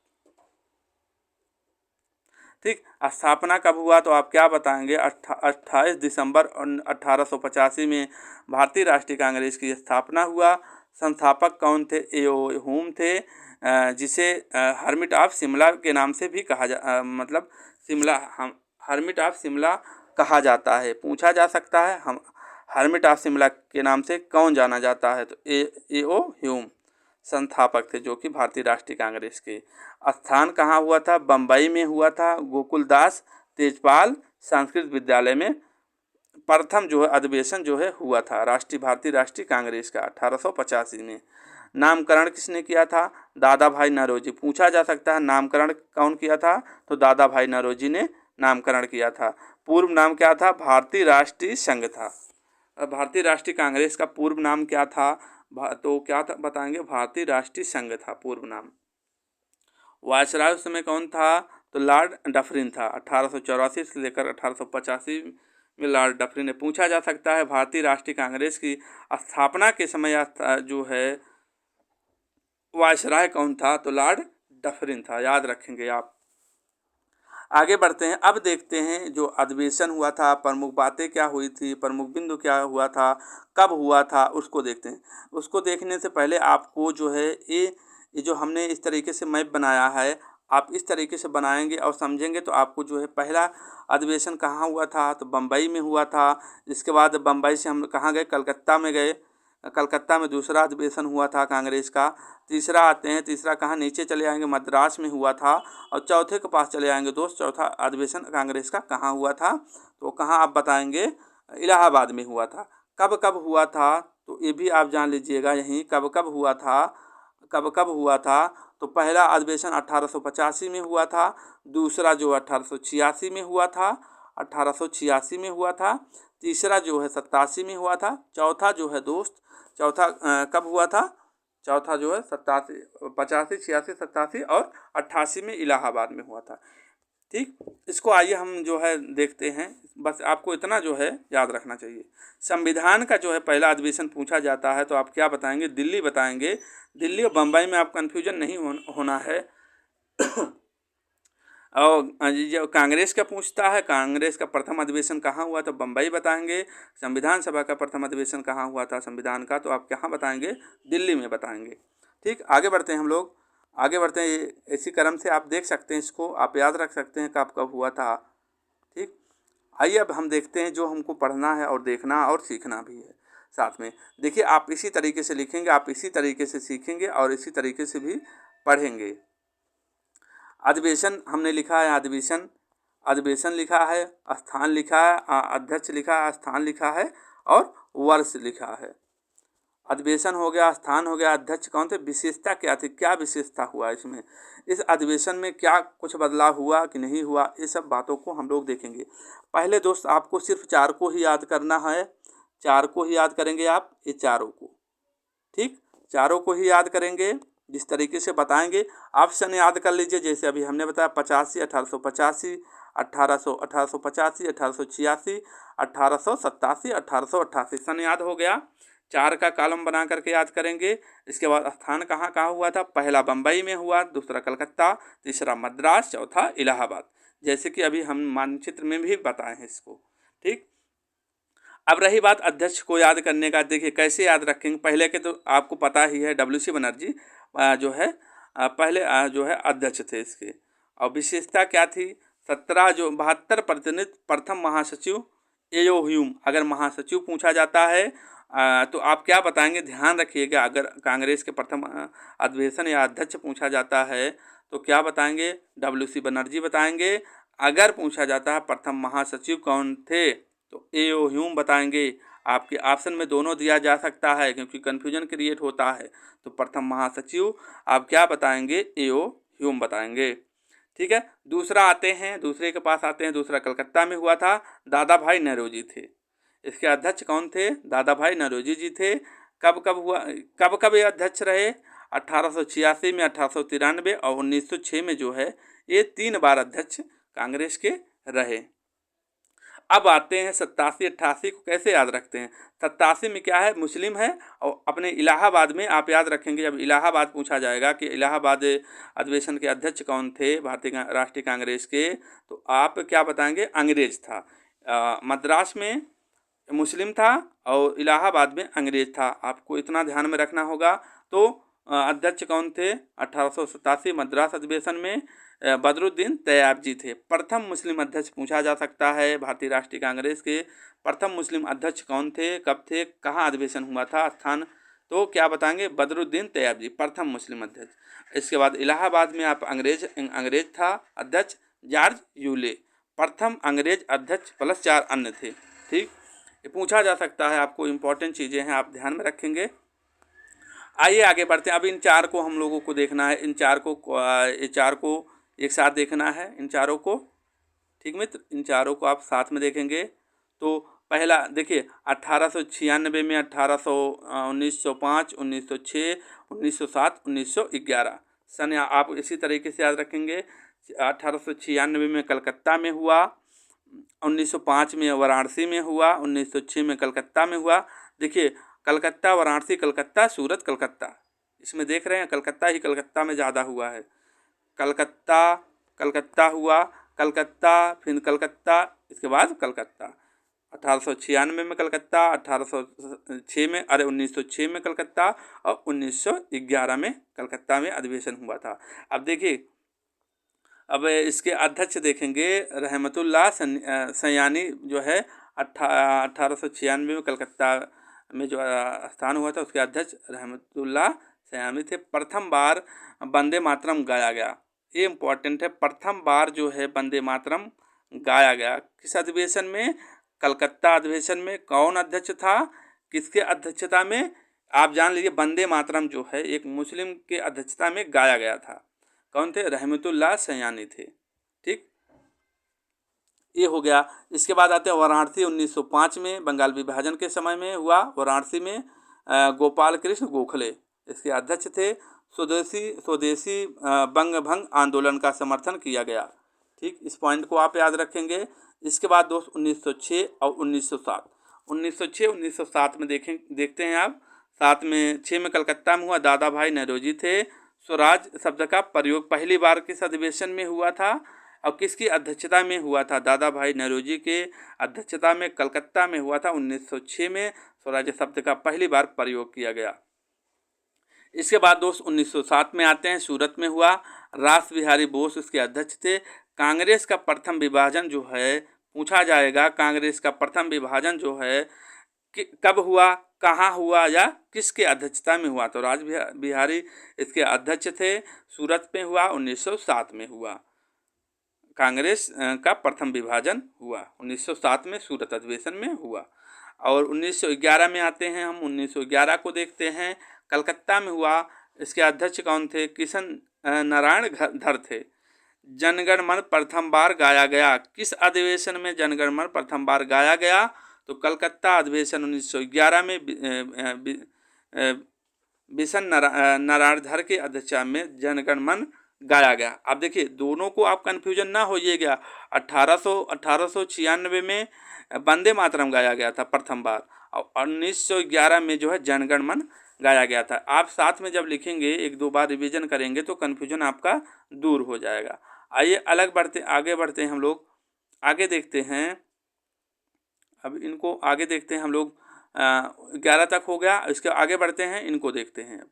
ठीक, स्थापना कब हुआ, तो आप क्या बताएंगे, 28 दिसंबर 1885 में भारतीय राष्ट्रीय कांग्रेस की स्थापना हुआ। संस्थापक कौन थे, ए.ओ. ह्यूम थे, जिसे हर्मिट ऑफ शिमला के नाम से भी कहा मतलब हर्मिट ऑफ शिमला कहा जाता है। पूछा जा सकता है हम हर्मिट ऑफ शिमला के नाम से कौन जाना जाता है, तो ए.ओ. ह्यूम संस्थापक थे, जो कि भारतीय राष्ट्रीय कांग्रेस के। स्थान कहाँ हुआ था, बम्बई में हुआ था। गोकुलदास तेजपाल संस्कृत विद्यालय में प्रथम जो है अधिवेशन जो है हुआ था भारतीय राष्ट्रीय कांग्रेस का 1885 में। नामकरण किसने किया था, दादा भाई नौरोजी। पूछा जा सकता है नामकरण कौन किया था, तो दादा भाई नौरोजी ने नामकरण किया था। पूर्व नाम क्या था, भारतीय राष्ट्रीय संघ था। भारतीय राष्ट्रीय कांग्रेस का पूर्व नाम क्या था, तो क्या था बताएंगे, भारतीय राष्ट्रीय संघ था पूर्व नाम। वायसराय उस समय कौन था, तो लॉर्ड डफरिन था। 1884 से लेकर 1885 में लॉर्ड डफरिन ने। पूछा जा सकता है भारतीय राष्ट्रीय कांग्रेस की स्थापना के समय जो है वायसराय कौन था, तो लॉर्ड डफरिन था, याद रखेंगे आप। आगे बढ़ते हैं, अब देखते हैं जो अधिवेशन हुआ था, प्रमुख बातें क्या हुई थी, प्रमुख बिंदु क्या हुआ था, कब हुआ था, उसको देखते हैं। उसको देखने से पहले आपको जो है ये जो हमने इस तरीके से मैप बनाया है, आप इस तरीके से बनाएंगे और समझेंगे तो आपको जो है पहला अधिवेशन कहाँ हुआ था, तो बम्बई में हुआ था। इसके बाद बम्बई से हम कहाँ गए, कलकत्ता में गए। कलकत्ता में दूसरा अधिवेशन हुआ था कांग्रेस का। तीसरा आते हैं, तीसरा कहाँ, नीचे चले आएंगे, मद्रास में हुआ था। और चौथे के पास चले आएंगे दोस्त, चौथा अधिवेशन कांग्रेस का कहाँ हुआ था, तो कहाँ आप बताएंगे, इलाहाबाद में हुआ था। कब कब हुआ था, तो ये भी आप जान लीजिएगा, यहीं कब कब हुआ था, कब कब हुआ था। तो पहला अधिवेशन 1885 में हुआ था, दूसरा जो 1886 में हुआ था, 1886 में हुआ था, तीसरा जो है 87 में हुआ था, चौथा जो है दोस्त, चौथा कब हुआ था, चौथा जो है 87, 85, 86, 87 और 88 में इलाहाबाद में हुआ था। ठीक, इसको आइए हम जो है देखते हैं। बस आपको इतना जो है याद रखना चाहिए। संविधान का जो है पहला अधिवेशन पूछा जाता है तो आप क्या बताएंगे, दिल्ली बताएंगे। दिल्ली और बम्बई में आप कन्फ्यूजन नहीं होना है। और जो कांग्रेस का पूछता है, कांग्रेस का प्रथम अधिवेशन कहाँ हुआ, तो बम्बई बताएंगे। संविधान सभा का प्रथम अधिवेशन कहाँ हुआ था संविधान का, तो आप कहाँ बताएंगे, दिल्ली में बताएंगे। ठीक, आगे बढ़ते हैं हम लोग, आगे बढ़ते हैं। इसी क्रम से आप देख सकते हैं, इसको आप याद रख सकते हैं कब कब हुआ था। ठीक, आइए अब हम देखते हैं जो हमको पढ़ना है और देखना और सीखना भी है साथ में। देखिए, आप इसी तरीके से लिखेंगे, आप इसी तरीके से सीखेंगे और इसी तरीके से भी पढ़ेंगे। अधिवेशन हमने लिखा है, अधिवेशन, अधिवेशन लिखा है, स्थान लिखा है, अध्यक्ष लिखा है, स्थान लिखा है और वर्ष लिखा है। अधिवेशन हो गया, स्थान हो गया, अध्यक्ष कौन थे, विशेषता क्या थी, क्या विशेषता हुआ इसमें, इस अधिवेशन में क्या कुछ बदलाव हुआ कि नहीं हुआ, ये सब बातों को हम लोग देखेंगे। पहले दोस्त आपको सिर्फ 4 को ही याद करना है, 4 को ही याद करेंगे आप, ये चारों को। ठीक, चारों को ही याद करेंगे, जिस तरीके से बताएंगे। ऑप्शन याद कर लीजिए, जैसे अभी हमने बताया 85, 1885, 1885, 1886, 1887, 1888, सन याद हो गया। 4 का कॉलम बना करके याद करेंगे। इसके बाद स्थान कहाँ कहाँ हुआ था, पहला बम्बई में हुआ, दूसरा कलकत्ता, तीसरा मद्रास, चौथा इलाहाबाद, जैसे कि अभी हम मानचित्र में भी बताए हैं इसको। ठीक, अब रही बात अध्यक्ष को याद करने का, देखिए कैसे याद रखेंगे। पहले के तो आपको पता ही है, WC बनर्जी जो है पहले जो है अध्यक्ष थे इसके। और विशेषता क्या थी, 17 जो 72 प्रतिनिधि, प्रथम महासचिव एओ ह्यूम। अगर महासचिव पूछा जाता है तो आप क्या बताएंगे, ध्यान रखिएगा। अगर कांग्रेस के प्रथम अधिवेशन या अध्यक्ष पूछा जाता है तो क्या बताएंगे, WC बनर्जी बताएंगे। अगर पूछा जाता है प्रथम महासचिव कौन थे, तो एओ ह्यूम बताएंगे। आपके ऑप्शन में दोनों दिया जा सकता है क्योंकि कन्फ्यूजन क्रिएट होता है। तो प्रथम महासचिव आप क्या बताएंगे, एओ ह्यूम बताएंगे। ठीक है, दूसरा आते हैं, दूसरे के पास आते हैं। दूसरा कलकत्ता में हुआ था, दादा भाई नौरोजी थे। इसके अध्यक्ष कौन थे, दादा भाई नौरोजी जी थे। कब कब हुआ, कब कब ये अध्यक्ष रहे, 1886 में, 1893 और 1906 में जो है, ये 3 बार अध्यक्ष कांग्रेस के रहे। अब आते हैं 87, 88 को कैसे याद रखते हैं। 87 में क्या है, मुस्लिम है। और अपने इलाहाबाद में आप याद रखेंगे, जब इलाहाबाद पूछा जाएगा कि इलाहाबाद अधिवेशन के अध्यक्ष कौन थे भारतीय राष्ट्रीय कांग्रेस के, तो आप क्या बताएंगे, अंग्रेज था। मद्रास में मुस्लिम था और इलाहाबाद में अंग्रेज था। आपको इतना ध्यान में रखना होगा। तो अध्यक्ष कौन थे, 1887 मद्रास अधिवेशन में बदरुद्दीन तैयब जी थे। प्रथम मुस्लिम अध्यक्ष पूछा जा सकता है भारतीय राष्ट्रीय कांग्रेस के, प्रथम मुस्लिम अध्यक्ष कौन थे, कब थे, कहाँ अधिवेशन हुआ था, स्थान, तो क्या बताएंगे, बदरुद्दीन तैयब जी, प्रथम मुस्लिम अध्यक्ष। इसके बाद इलाहाबाद में आप अंग्रेज था अध्यक्ष, जॉर्ज यूले, प्रथम अंग्रेज अध्यक्ष प्लस 4 अन्य थे। ठीक, ये पूछा जा सकता है, आपको इम्पोर्टेंट चीज़ें हैं, आप ध्यान में रखेंगे। आइए आगे बढ़ते हैं। अब इन 4 को हम लोगों को देखना है, इन 4 को, ये 4 को एक साथ देखना है, इन चारों को। ठीक मित्र, इन चारों को आप साथ में देखेंगे। तो पहला देखिए 1896 में 1905, 1906, 1907, 1911 सन आप इसी तरीके से याद रखेंगे। 1896 में कलकत्ता में हुआ, 1905 में वाराणसी में हुआ, 1906 में कलकत्ता में हुआ। देखिए कलकत्ता, वाराणसी, कलकत्ता, सूरत, कलकत्ता, इसमें देख रहे हैं कलकत्ता ही कलकत्ता में ज़्यादा हुआ है। कलकत्ता, कलकत्ता हुआ, कलकत्ता, फिर कलकत्ता, इसके बाद कलकत्ता। 1896 में कलकत्ता, 1806 में 1906 में कलकत्ता और 1911 में कलकत्ता में अधिवेशन हुआ था। अब देखिए, अब इसके अध्यक्ष देखेंगे रहमतुल्लाह सयानी जो है 1896 में कलकत्ता में जो स्थान हुआ था, उसके अध्यक्ष रहमतुल्लाह सयानी थे। प्रथम बार वंदे मातरम गाया गया, ये इम्पोर्टेंट है। प्रथम बार जो है वंदे मातरम गाया गया किस अधिवेशन में? कलकत्ता अधिवेशन में। कौन अध्यक्ष था, किसके अध्यक्षता में? आप जान लीजिए, वंदे मातरम जो है एक मुस्लिम के अध्यक्षता में गाया गया था। कौन थे? रहमतुल्लाह सयानी थे। ठीक, ये हो गया। इसके बाद आते हैं वाराणसी, 1905 में बंगाल विभाजन के समय में हुआ। वाराणसी में गोपाल कृष्ण गोखले इसके अध्यक्ष थे। स्वदेशी बंग भंग आंदोलन का समर्थन किया गया। ठीक, इस पॉइंट को आप याद रखेंगे। इसके बाद दोस्त 1906 और 1907। 1906, 1907 में देखते हैं आप। 7 में 6 में कलकत्ता में हुआ, दादा भाई नौरोजी थे। स्वराज शब्द का प्रयोग पहली बार किस अधिवेशन में हुआ था और किसकी अध्यक्षता में हुआ था? दादा भाई नौरोजी के अध्यक्षता में कलकत्ता में हुआ था। 1906 में स्वराज शब्द का पहली बार प्रयोग किया गया। इसके बाद दोस्त 1907 में आते हैं, सूरत में हुआ। रास बिहारी बोस उसके अध्यक्ष थे। कांग्रेस का प्रथम विभाजन जो है, पूछा जाएगा कांग्रेस का प्रथम विभाजन जो है कब हुआ, कहाँ हुआ या किसके अध्यक्षता में हुआ? तो राज बिहारी इसके अध्यक्ष थे। सूरत में हुआ, 1907 में हुआ। कांग्रेस का प्रथम विभाजन हुआ 1907 में, सूरत अधिवेशन में हुआ। और 1911 में आते हैं हम। 1911 को देखते हैं, कलकत्ता में हुआ। इसके अध्यक्ष कौन थे? किशन नारायण धर थे। जनगण मन प्रथम बार गाया गया किस अधिवेशन में? जनगण मन प्रथम बार गाया गया तो कलकत्ता अधिवेशन 1911 में बिशन नारायण धर के अध्यक्षता में जनगण मन गाया गया। अब देखिए, दोनों को आप कन्फ्यूजन ना होइएगा। 1896 में वंदे मातरम गाया गया था प्रथम बार और 1911 में जो है जनगण मन गाया गया था। आप साथ में जब लिखेंगे, एक दो बार रिवीजन करेंगे तो कन्फ्यूजन आपका दूर हो जाएगा। आइए आगे बढ़ते हैं हम लोग। आगे देखते हैं, अब इनको आगे देखते हैं हम लोग। 11 तक हो गया, इसके आगे बढ़ते हैं, इनको देखते हैं।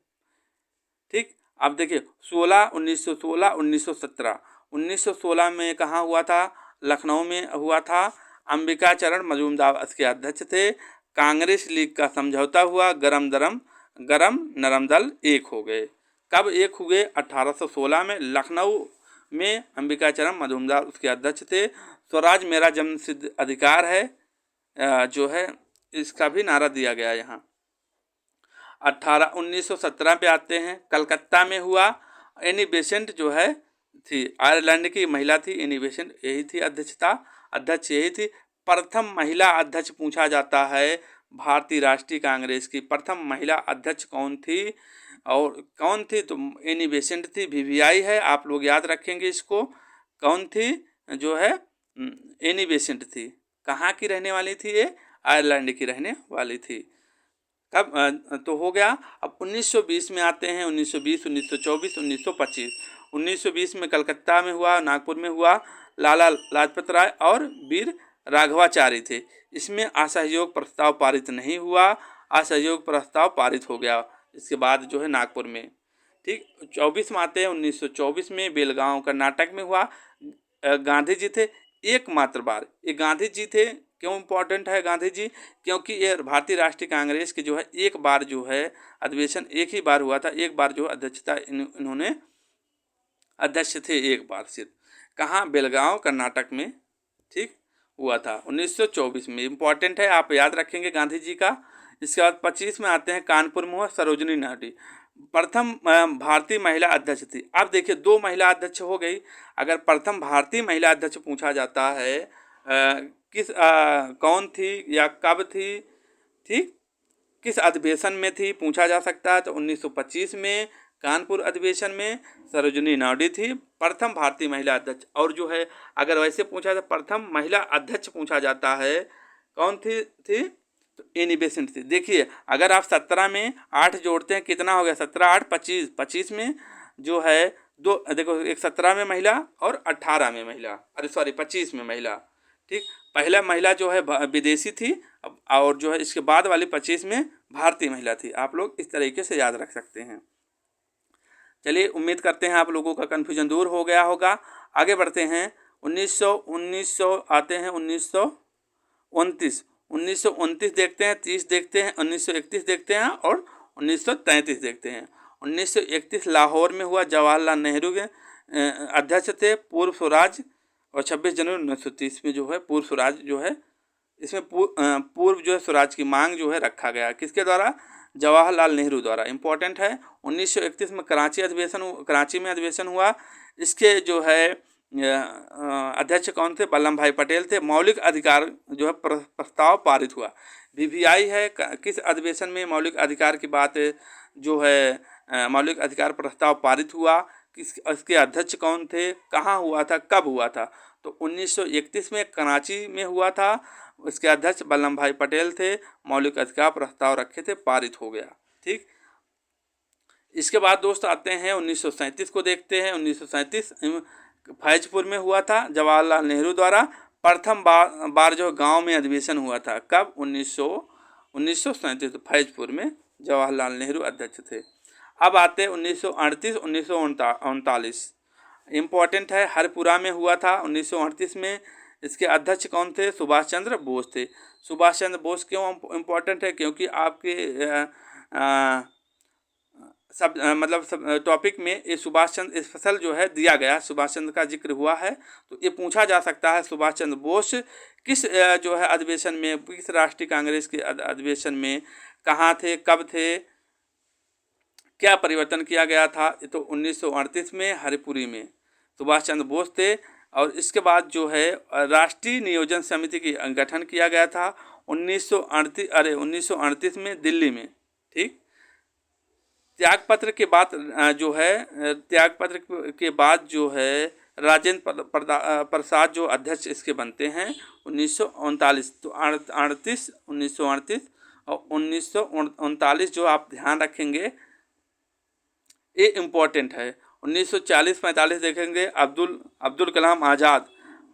ठीक, अब देखिए 1916, 1917। 1916 में कहाँ हुआ था? लखनऊ में हुआ था। अंबिका चरण मजूमदार इसके अध्यक्ष थे। कांग्रेस लीग का समझौता हुआ। गरम नरम दल एक हो गए। कब एक हुए? 1816 में। लखनऊ में अंबिका चरण मजूमदार उसके अध्यक्ष थे। स्वराज मेरा जन्मसिद्ध अधिकार है जो है, इसका भी नारा दिया गया यहाँ। 1917 पे आते हैं, कलकत्ता में हुआ। एनी बेसेंट जो है थी, आयरलैंड की महिला थी। एनी बेसेंट यही थी अध्यक्ष यही थी। प्रथम महिला अध्यक्ष पूछा जाता है भारतीय राष्ट्रीय कांग्रेस की प्रथम महिला अध्यक्ष कौन थी? और कौन थी? तो एनी बेसेंट थी। वीवीआई है, आप लोग याद रखेंगे इसको। कौन थी? जो है एनी बेसेंट थी। कहाँ की रहने वाली थी ये? आयरलैंड की रहने वाली थी। कब तो हो गया। अब 1920 में आते हैं। 1920, 1924, 1925। 1920 में कलकत्ता में हुआ, नागपुर में हुआ। लाला लाजपत राय और वीर राघवाचारी थे। इसमें असहयोग प्रस्ताव पारित नहीं हुआ, असहयोग प्रस्ताव पारित हो गया इसके बाद जो है नागपुर में। ठीक, 24 में आते हैं। 1924 में बेलगांव कर्नाटक में हुआ। गांधी जी थे एकमात्र बार। ये गांधी जी थे, क्यों इम्पोर्टेंट है गांधी जी? क्योंकि ये भारतीय राष्ट्रीय कांग्रेस की जो है एक बार जो है अधिवेशन एक ही बार हुआ था। एक बार जो अध्यक्षता इन्होंने अध्यक्ष थे एक बार सिर्फ। कहाँ? बेलगांव कर्नाटक में। ठीक, हुआ था 1924 में। इम्पॉर्टेंट है, आप याद रखेंगे गांधी जी का। इसके बाद 25 में आते हैं। कानपुर में हुआ। सरोजनी नायडू प्रथम भारतीय महिला अध्यक्ष थी। अब देखिए, 2 महिला अध्यक्ष हो गई। अगर प्रथम भारतीय महिला अध्यक्ष पूछा जाता है कौन थी या कब थी, ठीक, किस अधिवेशन में थी पूछा जा सकता है। तो 1925 में कानपुर अधिवेशन में सरोजिनी नायडू थी प्रथम भारतीय महिला अध्यक्ष। और जो है अगर वैसे पूछा तो प्रथम महिला अध्यक्ष पूछा जाता है, कौन थी तो एनी बेसेंट थी। देखिए अगर आप 17 में 8 जोड़ते हैं कितना हो गया, 17 8 25, 25 में जो है दो, देखो एक 17 में महिला और 18 में महिला, अरे सॉरी 25 में महिला, ठीक। पहला महिला जो है विदेशी थी और जो है इसके बाद वाली 25 में भारतीय महिला थी। आप लोग इस तरीके से याद रख सकते हैं। चलिए उम्मीद करते हैं आप लोगों का कन्फ्यूजन दूर हो गया होगा। आगे बढ़ते हैं। 1900 आते हैं 1929 देखते हैं, 30 देखते हैं, 1931 देखते हैं और 1933 देखते हैं। 1931 लाहौर में हुआ, जवाहरलाल नेहरू के अध्यक्ष थे, पूर्व स्वराज। और 26 जनवरी 1930 में जो है पूर्व स्वराज जो है, इसमें पूर्व जो है स्वराज की मांग जो है रखा गया, किसके द्वारा, जवाहरलाल नेहरू द्वारा। इम्पोर्टेंट है। 1931 में कराची में अधिवेशन हुआ। इसके जो है अध्यक्ष कौन थे, वल्लभ भाई पटेल थे। मौलिक अधिकार जो है प्रस्ताव पारित हुआ। VVI है, किस अधिवेशन में मौलिक अधिकार की बात जो है मौलिक अधिकार प्रस्ताव पारित हुआ, इसके अध्यक्ष कौन थे, कहाँ हुआ था, कब हुआ था। तो 1931 में कराची में हुआ था। इसके अध्यक्ष वल्लभ भाई पटेल थे। मौलिक अधिकार प्रस्ताव रखे थे, पारित हो गया, ठीक। इसके बाद दोस्त आते हैं 1937 को देखते हैं। 1937 फैजपुर में हुआ था, जवाहरलाल नेहरू द्वारा प्रथम बार जो गांव में अधिवेशन हुआ था। कब, 1937 फैजपुर में जवाहरलाल नेहरू अध्यक्ष थे। अब आते हैं 1938 1939। इम्पोर्टेंट है, हरपुरा में हुआ था 1938 में। इसके अध्यक्ष कौन थे, सुभाष चंद्र बोस थे। सुभाष चंद्र बोस क्यों इम्पोर्टेंट है, क्योंकि आपके सब टॉपिक में ये सुभाष चंद्र स्पेशल जो है दिया गया, सुभाष चंद्र का जिक्र हुआ है। तो ये पूछा जा सकता है सुभाष चंद्र बोस किस जो है अधिवेशन में, किस राष्ट्रीय कांग्रेस के अधिवेशन में कहाँ थे, कब थे, क्या परिवर्तन किया गया था। तो 1938 में हरिपुरी में सुभाष चंद्र बोस थे। और इसके बाद जो है राष्ट्रीय नियोजन समिति की गठन किया गया था 1938 में दिल्ली में, ठीक। त्यागपत्र के बाद जो है राजेंद्र प्रसाद जो अध्यक्ष इसके बनते हैं 1939। तो 1938 और 1939 जो आप ध्यान रखेंगे ये इम्पोर्टेंट है। 1940-45 देखेंगे, अब्दुल कलाम आज़ाद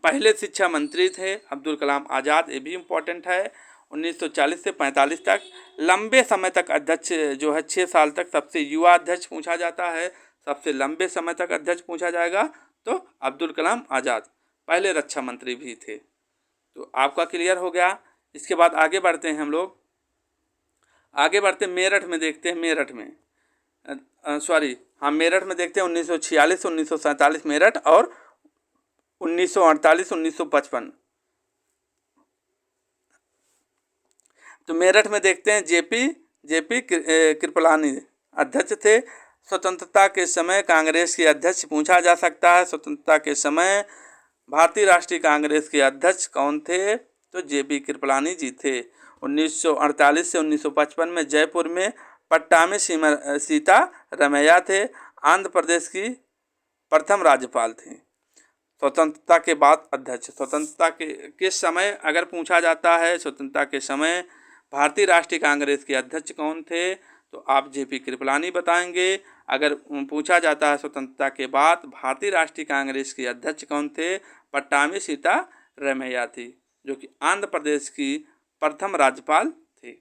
पहले शिक्षा मंत्री थे, अब्दुल कलाम आज़ाद, ये भी इम्पोर्टेंट है। 1940 से 45 तक लंबे समय तक अध्यक्ष जो है 6 साल तक सबसे युवा अध्यक्ष पूछा जाता है, सबसे लंबे समय तक अध्यक्ष पूछा जाएगा तो अब्दुल कलाम आज़ाद, पहले रक्षा मंत्री भी थे। तो आपका क्लियर हो गया। इसके बाद आगे बढ़ते हैं हम लोग, आगे बढ़ते मेरठ में देखते हैं। मेरठ में मेरठ में देखते हैं 1946 से 1947 मेरठ और 1948 1955। तो मेरठ में देखते हैं जेपी कृपलानी अध्यक्ष थे। स्वतंत्रता के समय कांग्रेस के अध्यक्ष पूछा जा सकता है। स्वतंत्रता के समय भारतीय राष्ट्रीय कांग्रेस के अध्यक्ष कौन थे, तो जेपी कृपलानी जी थे। 1948 से 1955 में जयपुर में पट्टामी सीता रमैया थे, आंध्र प्रदेश की प्रथम राज्यपाल थी। स्वतंत्रता के बाद अध्यक्ष, स्वतंत्रता के समय अगर पूछा जाता है स्वतंत्रता के समय भारतीय राष्ट्रीय कांग्रेस के अध्यक्ष कौन थे, तो आप जेपी कृपलानी बताएंगे। अगर पूछा जाता है स्वतंत्रता के बाद भारतीय राष्ट्रीय कांग्रेस के अध्यक्ष कौन थे, पट्टामी सीता रमैया थी, जो कि आंध्र प्रदेश की प्रथम राज्यपाल थी।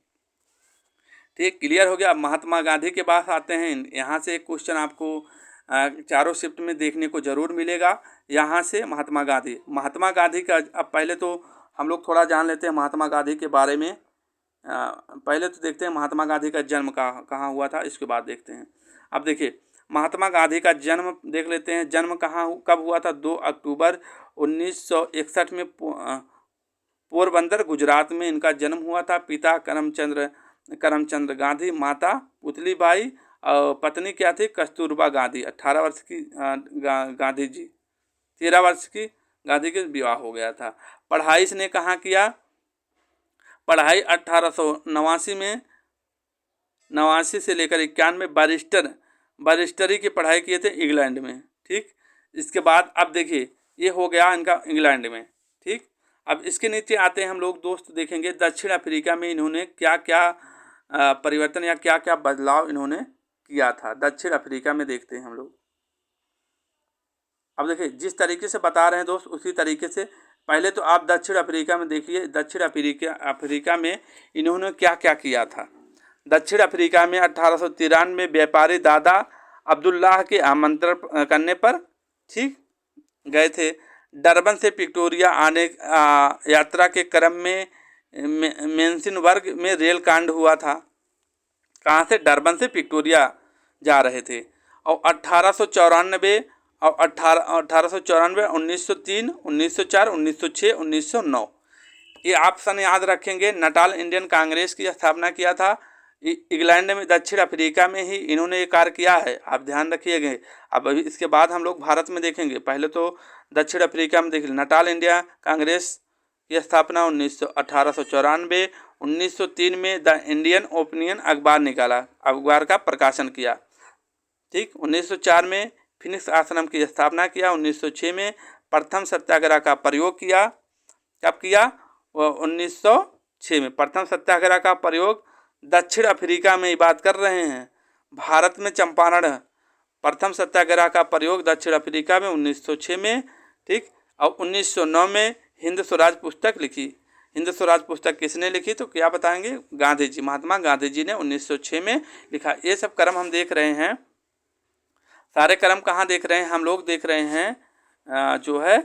ठीक, क्लियर हो गया। अब महात्मा गांधी के पास आते हैं। यहाँ से एक क्वेश्चन आपको चारों शिफ्ट में देखने को ज़रूर मिलेगा। यहाँ से महात्मा गांधी का, अब पहले तो हम लोग थोड़ा जान लेते हैं महात्मा गांधी के बारे में। पहले तो देखते हैं महात्मा गांधी का जन्म कहाँ हुआ था, इसके बाद देखते हैं। अब देखिए महात्मा गांधी का जन्म देख लेते हैं। जन्म कब हुआ था, 2 अक्टूबर 1961 में पोरबंदर गुजरात में इनका जन्म हुआ था। पिता करमचंद गांधी, माता पुतलीबाई, पत्नी क्या थी, कस्तूरबा गांधी। 18 वर्ष की गांधी जी, 13 वर्ष की गांधी के विवाह हो गया था। पढ़ाई इसने कहाँ किया? पढ़ाई 1889 में, 89 से लेकर 91 बैरिस्टरी की पढ़ाई किए थे इंग्लैंड में। ठीक, इसके बाद अब देखिए ये हो गया इनका इंग्लैंड में। ठीक, अब इसके नीचे आते हैं हम लोग दोस्त, देखेंगे दक्षिण अफ्रीका में इन्होंने क्या क्या परिवर्तन या क्या क्या बदलाव इन्होंने किया था। दक्षिण अफ्रीका में देखते हैं हम लोग। अब देखिए जिस तरीके से बता रहे हैं दोस्त उसी तरीके से पहले तो आप दक्षिण अफ्रीका में देखिए, दक्षिण अफ्रीका में इन्होंने क्या क्या किया था। दक्षिण अफ्रीका में 1893 में व्यापारी दादा अब्दुल्लाह के आमंत्रण करने पर ठीक गए थे। डरबन से विक्टोरिया आने यात्रा के क्रम में मेंसिनबर्ग में रेल कांड हुआ था। कहाँ से? डरबन से विक्टोरिया जा रहे थे। और 1894 और 1894, 1903, 1904, 1906, 1909 ये आप सन याद रखेंगे। नटाल इंडियन कांग्रेस की स्थापना किया था इंग्लैंड में, दक्षिण अफ्रीका में ही इन्होंने ये कार्य किया है, आप ध्यान रखिएगा। अब अभी इसके बाद हम लोग भारत में देखेंगे। पहले तो दक्षिण अफ्रीका में देख नटाल इंडिया कांग्रेस की स्थापना 1894। 1903 में द इंडियन ओपिनियन अखबार निकाला, अखबार का प्रकाशन किया। ठीक, 1904 में फिनिक्स आश्रम की स्थापना किया। 1906 में प्रथम सत्याग्रह का प्रयोग किया। कब किया? 1906 में प्रथम सत्याग्रह का प्रयोग दक्षिण अफ्रीका में ही बात कर रहे हैं। भारत में चंपारण प्रथम सत्याग्रह का प्रयोग दक्षिण अफ्रीका में 1906 में। ठीक, और 1909 में हिंद स्वराज पुस्तक लिखी। हिंद स्वराज पुस्तक किसने लिखी? तो क्या बताएंगे? गांधी जी, महात्मा गांधी जी ने 1906 में लिखा। ये सब क्रम हम देख रहे हैं। सारे क्रम कहाँ देख रहे हैं? हम लोग देख रहे हैं जो है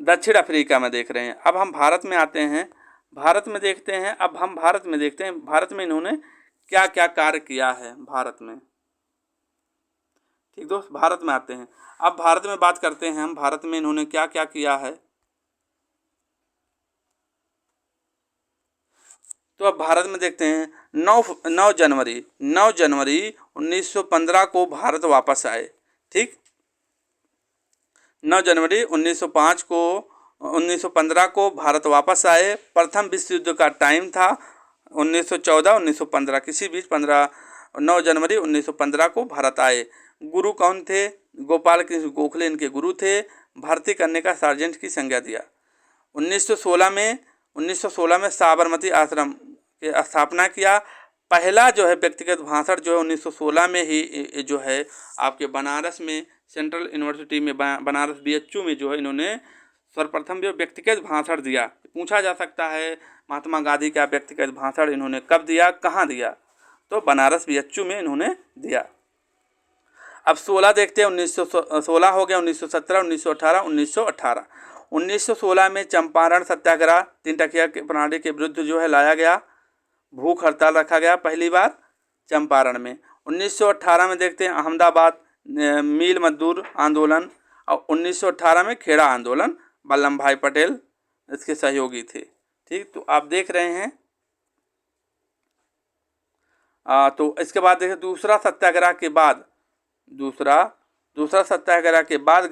दक्षिण अफ्रीका में देख रहे हैं। अब हम भारत में आते हैं। भारत में देखते हैं। अब हम भारत में देखते हैं भारत में इन्होंने क्या क्या कार्य किया है भारत में। ठीक दोस्त, भारत में आते हैं। अब भारत में बात करते हैं हम, भारत में इन्होंने क्या क्या किया है। तो अब भारत में देखते हैं 9 जनवरी 1915 को भारत वापस आए। ठीक, 9 जनवरी 1915 को भारत वापस आए। प्रथम विश्व युद्ध का टाइम था 1914-1915, किसी बीच 9 जनवरी 1915 को भारत आए। गुरु कौन थे? गोपाल कृष्ण गोखले इनके गुरु थे। भर्ती करने का सार्जेंट की संज्ञा दिया। 1916 में साबरमती आश्रम की स्थापना किया। पहला जो है व्यक्तिगत भाषण जो है 1916 में ही जो है आपके बनारस में सेंट्रल यूनिवर्सिटी में बनारस BHU में जो है इन्होंने सर्वप्रथम जो व्यक्तिगत भाषण दिया। पूछा जा सकता है महात्मा गांधी का व्यक्तिगत भाषण इन्होंने कब दिया, कहाँ दिया? तो बनारस BHU में इन्होंने दिया। अब 16 देखते हैं। 1916 हो गया, 1917, 1918, 1918। 1916 में चंपारण सत्याग्रह 3 टकिया के प्रणाली के विरुद्ध जो है लाया गया। भूख हड़ताल रखा गया पहली बार चंपारण में। 1918 में देखते हैं अहमदाबाद मिल मजदूर आंदोलन। और 1918 में खेड़ा आंदोलन, वल्लभ भाई पटेल इसके सहयोगी थे। ठीक, तो आप देख रहे हैं। तो इसके बाद देखिए दूसरा सत्याग्रह के बाद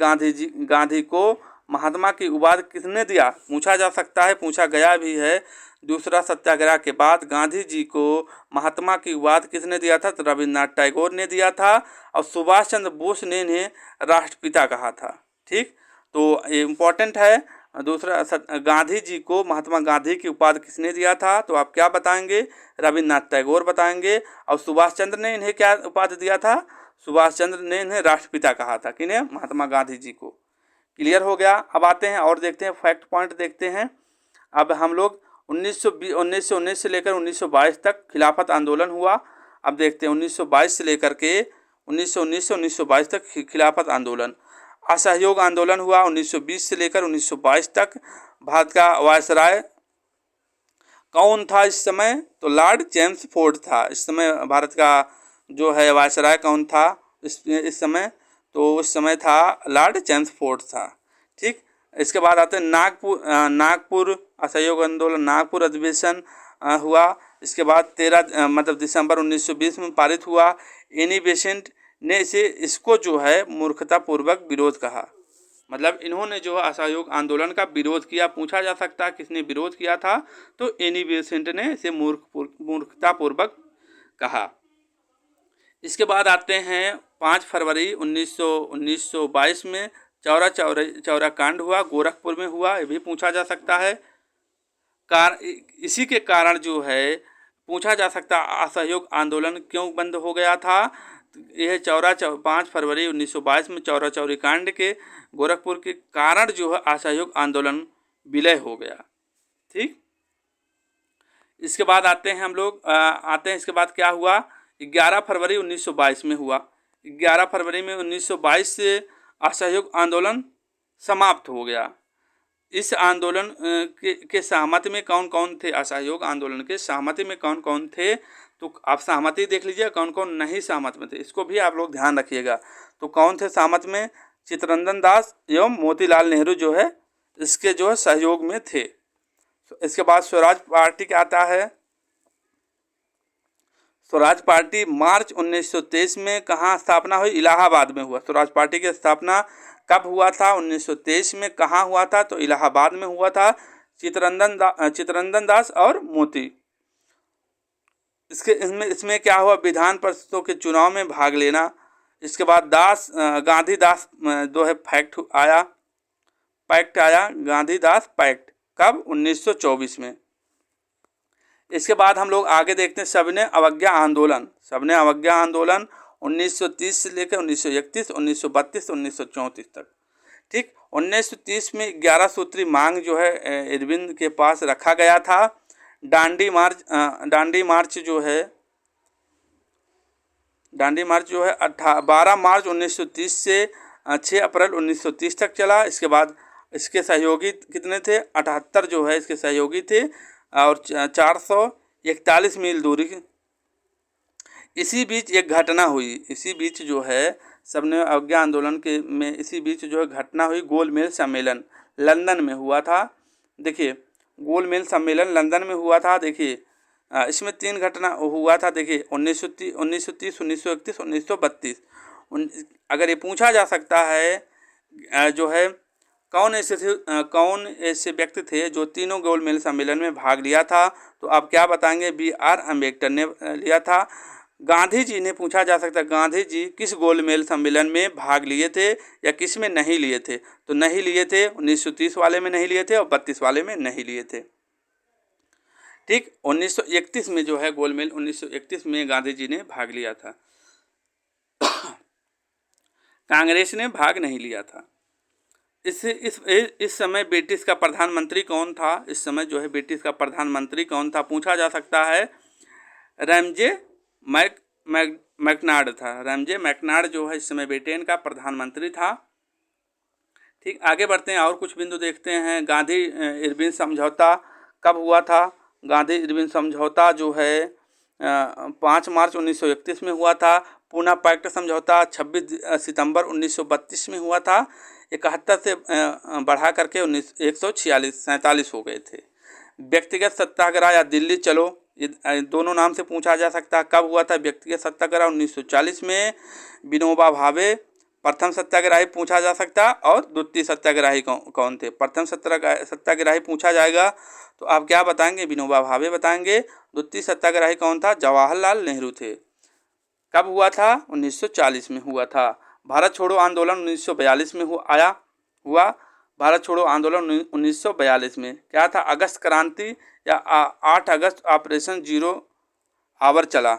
गांधी को महात्मा की उपाधि किसने दिया? पूछा जा सकता है, पूछा गया भी है। दूसरा सत्याग्रह के बाद गांधी जी को महात्मा की उपाधि किसने दिया था? तो रविन्द्रनाथ टैगोर ने दिया था। और सुभाष चंद्र बोस ने इन्हें राष्ट्रपिता कहा था। ठीक, तो ये इम्पोर्टेंट है। दूसरा गांधी जी को महात्मा गांधी की उपाधि किसने दिया था? तो आप क्या बताएंगे? रविन्द्रनाथ टैगोर बताएंगे। और सुभाष चंद्र ने इन्हें क्या उपाधि दिया था? सुभाष चंद्र ने इन्हें राष्ट्रपिता कहा था। किन्हें? महात्मा गांधी जी को। क्लियर हो गया। अब आते हैं और देखते हैं फैक्ट पॉइंट देखते हैं। अब हम लोग 1919 से लेकर 1922 तक खिलाफत आंदोलन हुआ। अब देखते हैं 1922 से लेकर के 1919 से 1922 तक खिलाफत आंदोलन। असहयोग आंदोलन हुआ 1920 से लेकर 1922 तक। भारत का वायसराय कौन था इस समय? तो लॉर्ड चेम्सफोर्ड था। इस समय भारत का जो है वायसराय कौन था इस समय? तो उस समय था लॉर्ड चेम्सफोर्ड था। ठीक, इसके बाद आते हैं नागपुर असहयोग आंदोलन, नागपुर अधिवेशन हुआ। इसके बाद 13 दिसंबर 1920 में पारित हुआ। एनी बेसेंट ने इसको जो है मूर्खतापूर्वक विरोध कहा। मतलब इन्होंने जो है असहयोग आंदोलन का विरोध किया। पूछा जा सकता है किसने विरोध किया था, तो एनी बेसेंट ने इसे मूर्खतापूर्वक कहा। इसके बाद आते हैं 5 फरवरी 1922 में चौरा कांड हुआ, गोरखपुर में हुआ, ये भी पूछा जा सकता है। इसी के कारण जो है पूछा जा सकता असहयोग आंदोलन क्यों बंद हो गया था। यह 5 फरवरी 1922 में चौरा चौरी कांड के गोरखपुर के कारण जो है असहयोग आंदोलन विलय हो गया। ठीक, इसके बाद आते हैं हम लोग इसके बाद क्या हुआ, 11 फरवरी 1922 में हुआ। 11 फरवरी में 1922 से असहयोग आंदोलन समाप्त हो गया। इस आंदोलन के सहमति में कौन कौन थे, असहयोग आंदोलन के सहमति में कौन कौन थे, तो आप सहमति देख लीजिए कौन कौन नहीं सहमत में थे, इसको भी आप लोग ध्यान रखिएगा। तो कौन थे सहमत में, चित्तरंजन दास एवं मोतीलाल नेहरू जो है इसके जो है सहयोग में थे। इसके बाद स्वराज पार्टी क्या आता है, स्वराज पार्टी मार्च 1923 में कहाँ स्थापना हुई, इलाहाबाद में हुआ। स्वराज पार्टी की स्थापना कब हुआ था, 1923 में। कहाँ हुआ था, तो इलाहाबाद में हुआ था। चित्तरंजन दास और मोती। इसमें क्या हुआ, विधान परिषदों के चुनाव में भाग लेना। इसके बाद गांधी दास जो है पैक्ट आया, गांधी दास पैक्ट कब, 1924 में। इसके बाद हम लोग आगे देखते हैं सविनय अवज्ञा आंदोलन। 1930 से लेकर 1931, 1932, 1934 तक। ठीक, 1930 में 11 सूत्री मांग जो है अरविंद के पास रखा गया था। दांडी मार्च जो है 12 मार्च 1930 से 6 अप्रैल 1930 तक चला। इसके बाद इसके सहयोगी कितने थे, 78 जो है इसके सहयोगी थे और 441 मील दूरी। इसी बीच एक घटना हुई, इसी बीच जो है सविनय अवज्ञा आंदोलन के में इसी बीच जो है घटना हुई, गोलमेज सम्मेलन लंदन में हुआ था। देखिए गोलमेज सम्मेलन लंदन में हुआ था। देखिए इसमें 3 घटना हुआ था। देखिए 1930, 1931, 1932। अगर ये पूछा जा सकता है जो है कौन ऐसे व्यक्ति थे जो तीनों गोलमेज सम्मेलन में भाग लिया था, तो आप क्या बताएंगे, BR अम्बेडकर ने लिया था। गांधी जी ने पूछा जा सकता है गांधी जी किस गोलमेज सम्मेलन में भाग लिए थे या किस में नहीं लिए थे, तो नहीं लिए थे, 1930 वाले में नहीं लिए थे और 32 वाले में नहीं लिए थे। ठीक, 1931 में जो है गोलमेज 1931 में गांधी जी ने भाग लिया था, कांग्रेस ने भाग नहीं लिया था। इस समय ब्रिटिश का प्रधानमंत्री कौन था, इस समय जो है ब्रिटिश का प्रधानमंत्री कौन था, पूछा जा सकता है। रैमजे मैकनार्ड था। रैमजे मैकनार्ड जो है इस समय ब्रिटेन का प्रधानमंत्री था। ठीक, आगे बढ़ते हैं और कुछ बिंदु देखते हैं। गांधी इरविन समझौता कब हुआ था, गांधी इरविन समझौता जो है 5 मार्च 1931 में हुआ था। पूना पैक्ट समझौता 26 सितंबर 1932 में हुआ था। 71 से बढ़ा करके 147 हो गए थे। व्यक्तिगत सत्याग्रह या दिल्ली चलो, ये दोनों नाम से पूछा जा सकता है। कब हुआ था व्यक्तिगत सत्याग्रह, 1940 में। विनोबा भावे प्रथम सत्याग्रही पूछा जा सकता, और द्वितीय सत्याग्रही कौन थे। प्रथम सत्याग्रही पूछा जाएगा तो आप क्या बताएंगे, विनोबा भावे बताएंगे। द्वितीय सत्याग्रही कौन था, जवाहरलाल नेहरू थे। कब हुआ था, 1940 में हुआ था। भारत छोड़ो आंदोलन 1942 में हुआ। भारत छोड़ो आंदोलन 1942 में क्या था, अगस्त क्रांति या 8 अगस्त ऑपरेशन जीरो आवर चला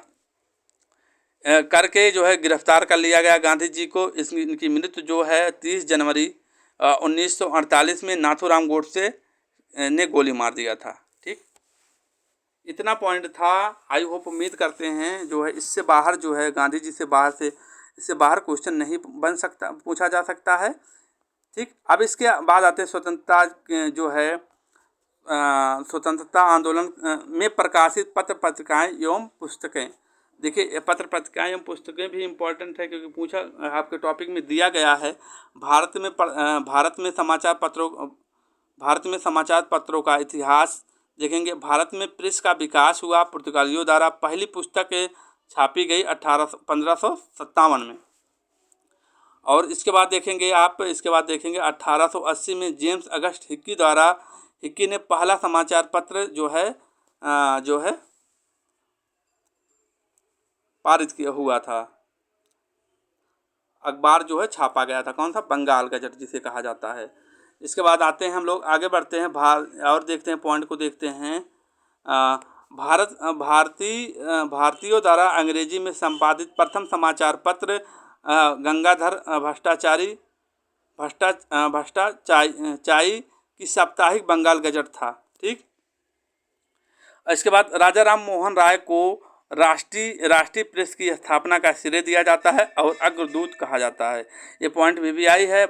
करके जो है गिरफ्तार कर लिया गया गांधी जी को। इनकी मृत्यु जो है 30 जनवरी 1948 में नाथूराम गोडसे ने गोली मार दिया था। ठीक, इतना पॉइंट था। आई होप, उम्मीद करते हैं जो है इससे बाहर जो है गांधी जी इससे बाहर क्वेश्चन नहीं पूछा जा सकता है। ठीक, अब इसके बाद आते हैं स्वतंत्रता जो है स्वतंत्रता आंदोलन में प्रकाशित पत्र पत्रिकाएं एवं पुस्तकें। देखिए पत्र पत्रिकाएं एवं पुस्तकें भी इम्पोर्टेंट है, क्योंकि आपके टॉपिक में दिया गया है। भारत में समाचार पत्रों का इतिहास देखेंगे। भारत में प्रेस का विकास हुआ पुर्तगालियों द्वारा। पहली पुस्तक छापी गई 1557 में, और इसके बाद देखेंगे 1880 में जेम्स अगस्ट हिक्की ने पहला समाचार पत्र जो है पारित किया हुआ था, अखबार जो है छापा गया था। कौन सा? बंगाल गजट जिसे कहा जाता है। इसके बाद आते हैं हम लोग आगे बढ़ते हैं और देखते हैं पॉइंट को देखते हैं। भारतीयों द्वारा अंग्रेजी में संपादित प्रथम समाचार पत्र गंगाधर भट्टाचार्य की साप्ताहिक बंगाल गजट था। ठीक। इसके बाद राजा राम मोहन राय को राष्ट्रीय प्रेस की स्थापना का श्रेय दिया जाता है और अग्रदूत कहा जाता है। ये पॉइंट भी आई है।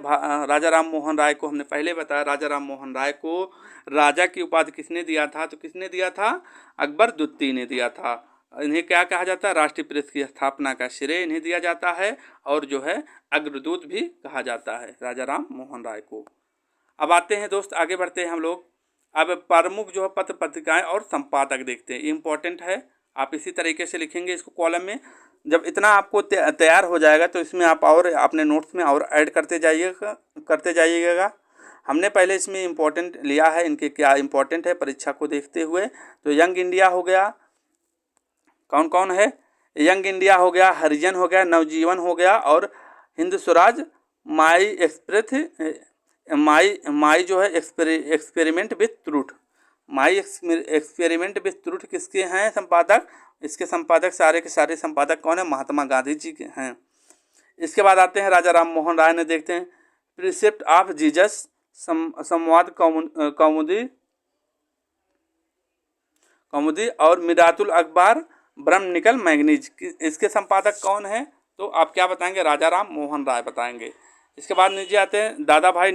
राजा राम मोहन राय को हमने पहले बताया, राजा राम मोहन राय को राजा की उपाधि किसने दिया था? तो किसने दिया था? अकबर द्वितीय ने दिया था। इन्हें क्या कहा जाता है? राष्ट्रीय प्रेस की स्थापना का श्रेय इन्हें दिया जाता है और जो है अग्रदूत भी कहा जाता है राजा राम मोहन राय को। अब आते हैं दोस्त, आगे बढ़ते हैं हम लोग। अब प्रमुख जो है पत्र पत्रिकाएं और संपादक देखते हैं। इम्पोर्टेंट है, आप इसी तरीके से लिखेंगे इसको कॉलम में। जब इतना आपको तैयार हो जाएगा तो इसमें आप और अपने नोट्स में और ऐड करते जाइएगा। हमने पहले इसमें इम्पोर्टेंट लिया है, इनके क्या इम्पोर्टेंट है परीक्षा को देखते हुए। तो यंग इंडिया हो गया, कौन कौन है? यंग इंडिया हो गया, हरिजन हो गया, नवजीवन हो गया और हिंद स्वराज, माई जो है experiment with truth. My experiment with truth किसके हैं संपादक? इसके संपादक सारे के सारे संपादक कौन है? महात्मा गांधी जी के हैं। इसके बाद आते हैं राजा राम मोहन राय ने, देखते हैं प्रिसेप्ट ऑफ जीसस, संवाद कौमुदी और मिरातुल अखबार, ब्रह्मनिकल मैगनीज। इसके संपादक कौन है? तो आप क्या बताएंगे? राजा राम मोहन राय बताएंगे। इसके बाद नीचे आते हैं Dadabhai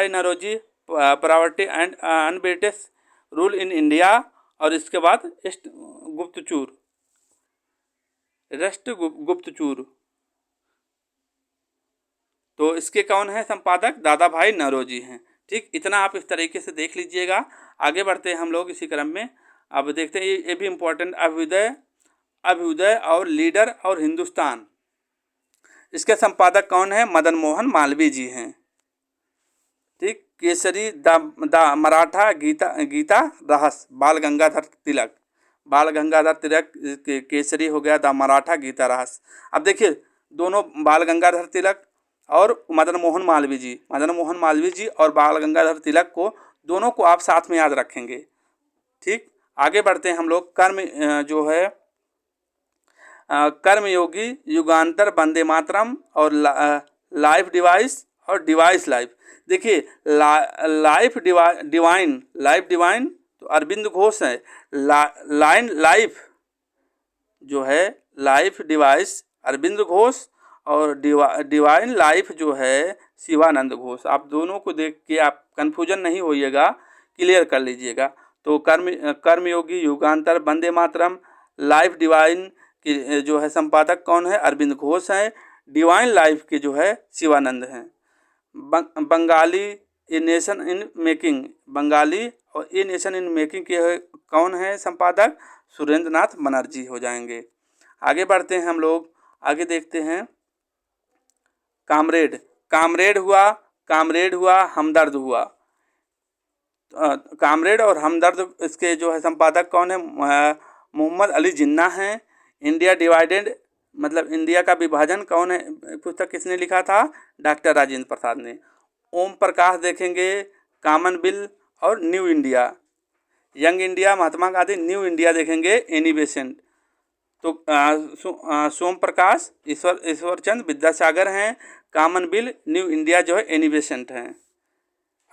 Naoroji, property and unBritish rule in India. और इसके बाद गुप्तचूर। तो इसके कौन है संपादक? दादा भाई नौरोजी हैं। ठीक, इतना आप इस तरीके से देख लीजिएगा। आगे बढ़ते हैं हम लोग इसी क्रम में। अब देखते हैं ये भी इम्पोर्टेंट, अभ्युदय और लीडर और हिंदुस्तान। इसके संपादक कौन है? मदन मोहन मालवीय जी हैं। ठीक। केसरी द मराठा गीता रहस्य, बाल गंगाधर तिलक केसरी हो गया, द मराठा गीता रहस्य। अब देखिए दोनों, बाल गंगाधर तिलक और मदन मोहन मालवीय जी और बाल गंगाधर तिलक को, दोनों को आप साथ में याद रखेंगे। ठीक। आगे बढ़ते हैं हम लोग। कर्मयोगी, युगांतर, वंदे मातरम और लाइफ डिवाइस और डिवाइस लाइफ। देखिए लाइफ डिवाइन तो अरविंद घोष है। लाइफ जो है, लाइफ डिवाइस अरविंद घोष और डिवाइन लाइफ जो है शिवानंद घोष। आप दोनों को देख के आप कन्फ्यूजन नहीं होइएगा, क्लियर कर लीजिएगा। तो कर्मयोगी, युगांतर, वंदे मातरम, लाइफ डिवाइन की जो है संपादक कौन है? अरविंद घोष हैं। डिवाइन लाइफ के जो है शिवानंद हैं। Bengali a nation in making के कौन है संपादक? सुरेंद्र नाथ बनर्जी हो जाएंगे। आगे बढ़ते हैं हम लोग, आगे देखते हैं। कामरेड हुआ, हमदर्द हुआ। कामरेड और हमदर्द, इसके जो है संपादक कौन है? मोहम्मद अली जिन्ना हैं। इंडिया डिवाइडेड, मतलब इंडिया का विभाजन कौन है, पुस्तक किसने लिखा था? डॉक्टर राजेंद्र प्रसाद ने। ओम प्रकाश देखेंगे, कॉमनवेल्थ और new India. Young India Mahatma Gandhi, new India देखेंगे एनी बेसेंट। तो सोम प्रकाश, ईश्वरचंद विद्यासागर हैं। कॉमनवेल्थ, न्यू इंडिया जो है एनी बेसेंट हैं।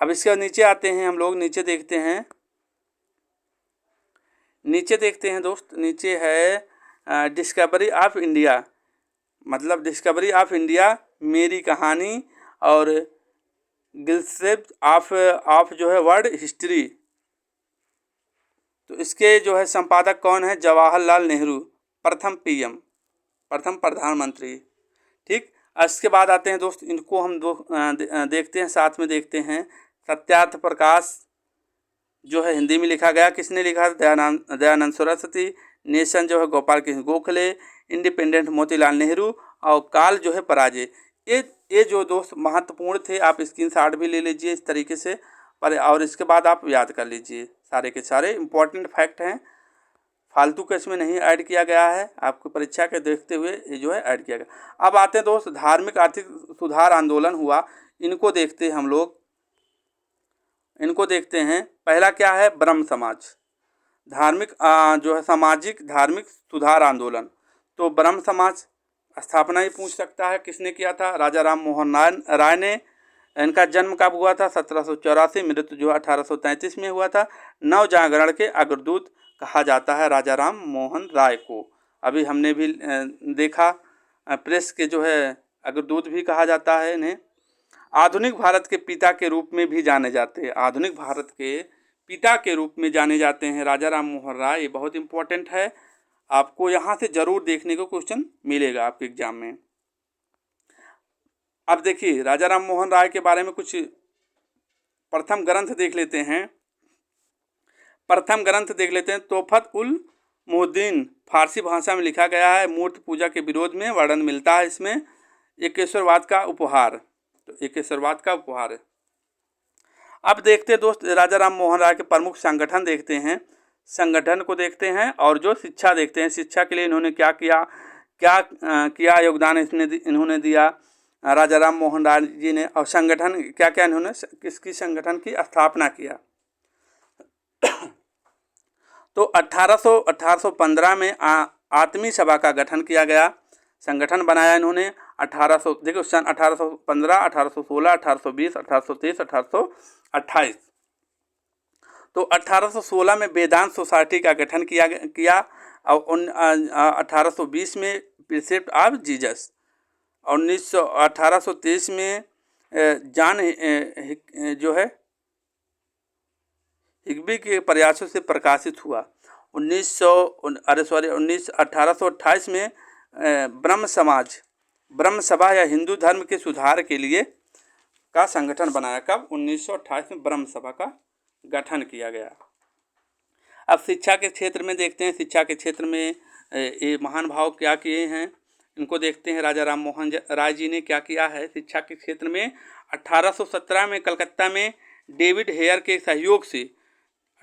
अब इसके नीचे आते हैं हम लोग, नीचे देखते हैं दोस्त। नीचे है डिस्कवरी ऑफ इंडिया, मतलब डिस्कवरी ऑफ इंडिया, मेरी कहानी और गिल्सेप ऑफ जो है वर्ल्ड हिस्ट्री। तो इसके जो है संपादक कौन है? जवाहरलाल नेहरू, प्रथम प्रधानमंत्री। ठीक। इसके बाद आते हैं दोस्त, इनको हम देखते हैं, साथ में देखते हैं। सत्यार्थ प्रकाश जो है हिंदी में लिखा गया, किसने लिखा? दयानंद सरस्वती। नेशन जो है गोपाल कृष्ण गोखले। इंडिपेंडेंट मोतीलाल नेहरू और काल जो है पराजय। ये जो दोस्त महत्वपूर्ण थे, आप स्क्रीनशॉट भी ले लीजिए इस तरीके से पर, और इसके बाद आप याद कर लीजिए। सारे के सारे इम्पोर्टेंट फैक्ट हैं, फालतू का इसमें नहीं ऐड किया गया है, आपको परीक्षा के देखते हुए ये जो है ऐड किया गया। अब आते हैं दोस्त, धार्मिक आर्थिक सुधार आंदोलन हुआ, इनको देखते हैं हम लोग, इनको देखते हैं। पहला क्या है, ब्रह्म समाज, धार्मिक जो है सामाजिक धार्मिक सुधार आंदोलन। तो ब्रह्म समाज स्थापना ही पूछ सकता है, किसने किया था, राजा राम मोहन राय ने। इनका जन्म कब हुआ था, 1784, मृत्यु जो 1833 में हुआ था। नव जागरण के अग्रदूत कहा जाता है राजा राम मोहन राय को। अभी हमने भी देखा, प्रेस के जो है अग्रदूत भी कहा जाता है इन्हें। आधुनिक भारत के पिता के रूप में भी जाने जाते हैं, आधुनिक भारत के पिता के रूप में जाने जाते हैं राजा राम मोहन राय। ये बहुत इंपॉर्टेंट है, आपको यहाँ से जरूर देखने को क्वेश्चन मिलेगा आपके एग्जाम में। अब देखिए राजा राम मोहन राय के बारे में कुछ प्रथम ग्रंथ देख लेते हैं। तोहफत उल मुहिद्दीन फारसी भाषा में लिखा गया है, मूर्ति पूजा के विरोध में वर्णन मिलता है इसमें। एकेश्वरवाद का उपहार, तो एकेश्वरवाद का उपहार है। अब देखते हैं दोस्त, राजा राम मोहन राय के प्रमुख संगठन देखते हैं, संगठन को देखते हैं और जो शिक्षा देखते हैं, शिक्षा के लिए इन्होंने क्या किया योगदान इन्होंने दिया राजा राम मोहन राय जी ने, और संगठन क्या क्या इन्होंने किसकी संगठन की स्थापना किया। तो 1815 में आत्मी सभा का गठन किया गया, संगठन बनाया इन्होंने। 1800 देखो सन 1815, 1816, 1820, 1823, 1828। तो 1816 में वेदांत सोसाइटी का गठन किया और 1820 में प्रिसेप्ट ऑफ जीसस, 1823 में जॉन जो है हिग्बी के प्रयासों से प्रकाशित हुआ। 1828 में ब्रह्म सभा या हिंदू धर्म के सुधार के लिए का संगठन बनाया। कब, 1928 में ब्रह्म सभा का गठन किया गया। अब शिक्षा के क्षेत्र में देखते हैं, शिक्षा के क्षेत्र में ये महान भाव क्या किए हैं, इनको देखते हैं। राजा राम मोहन राय जी ने क्या किया है शिक्षा के क्षेत्र में। 1817 में कलकत्ता में डेविड हेयर के सहयोग से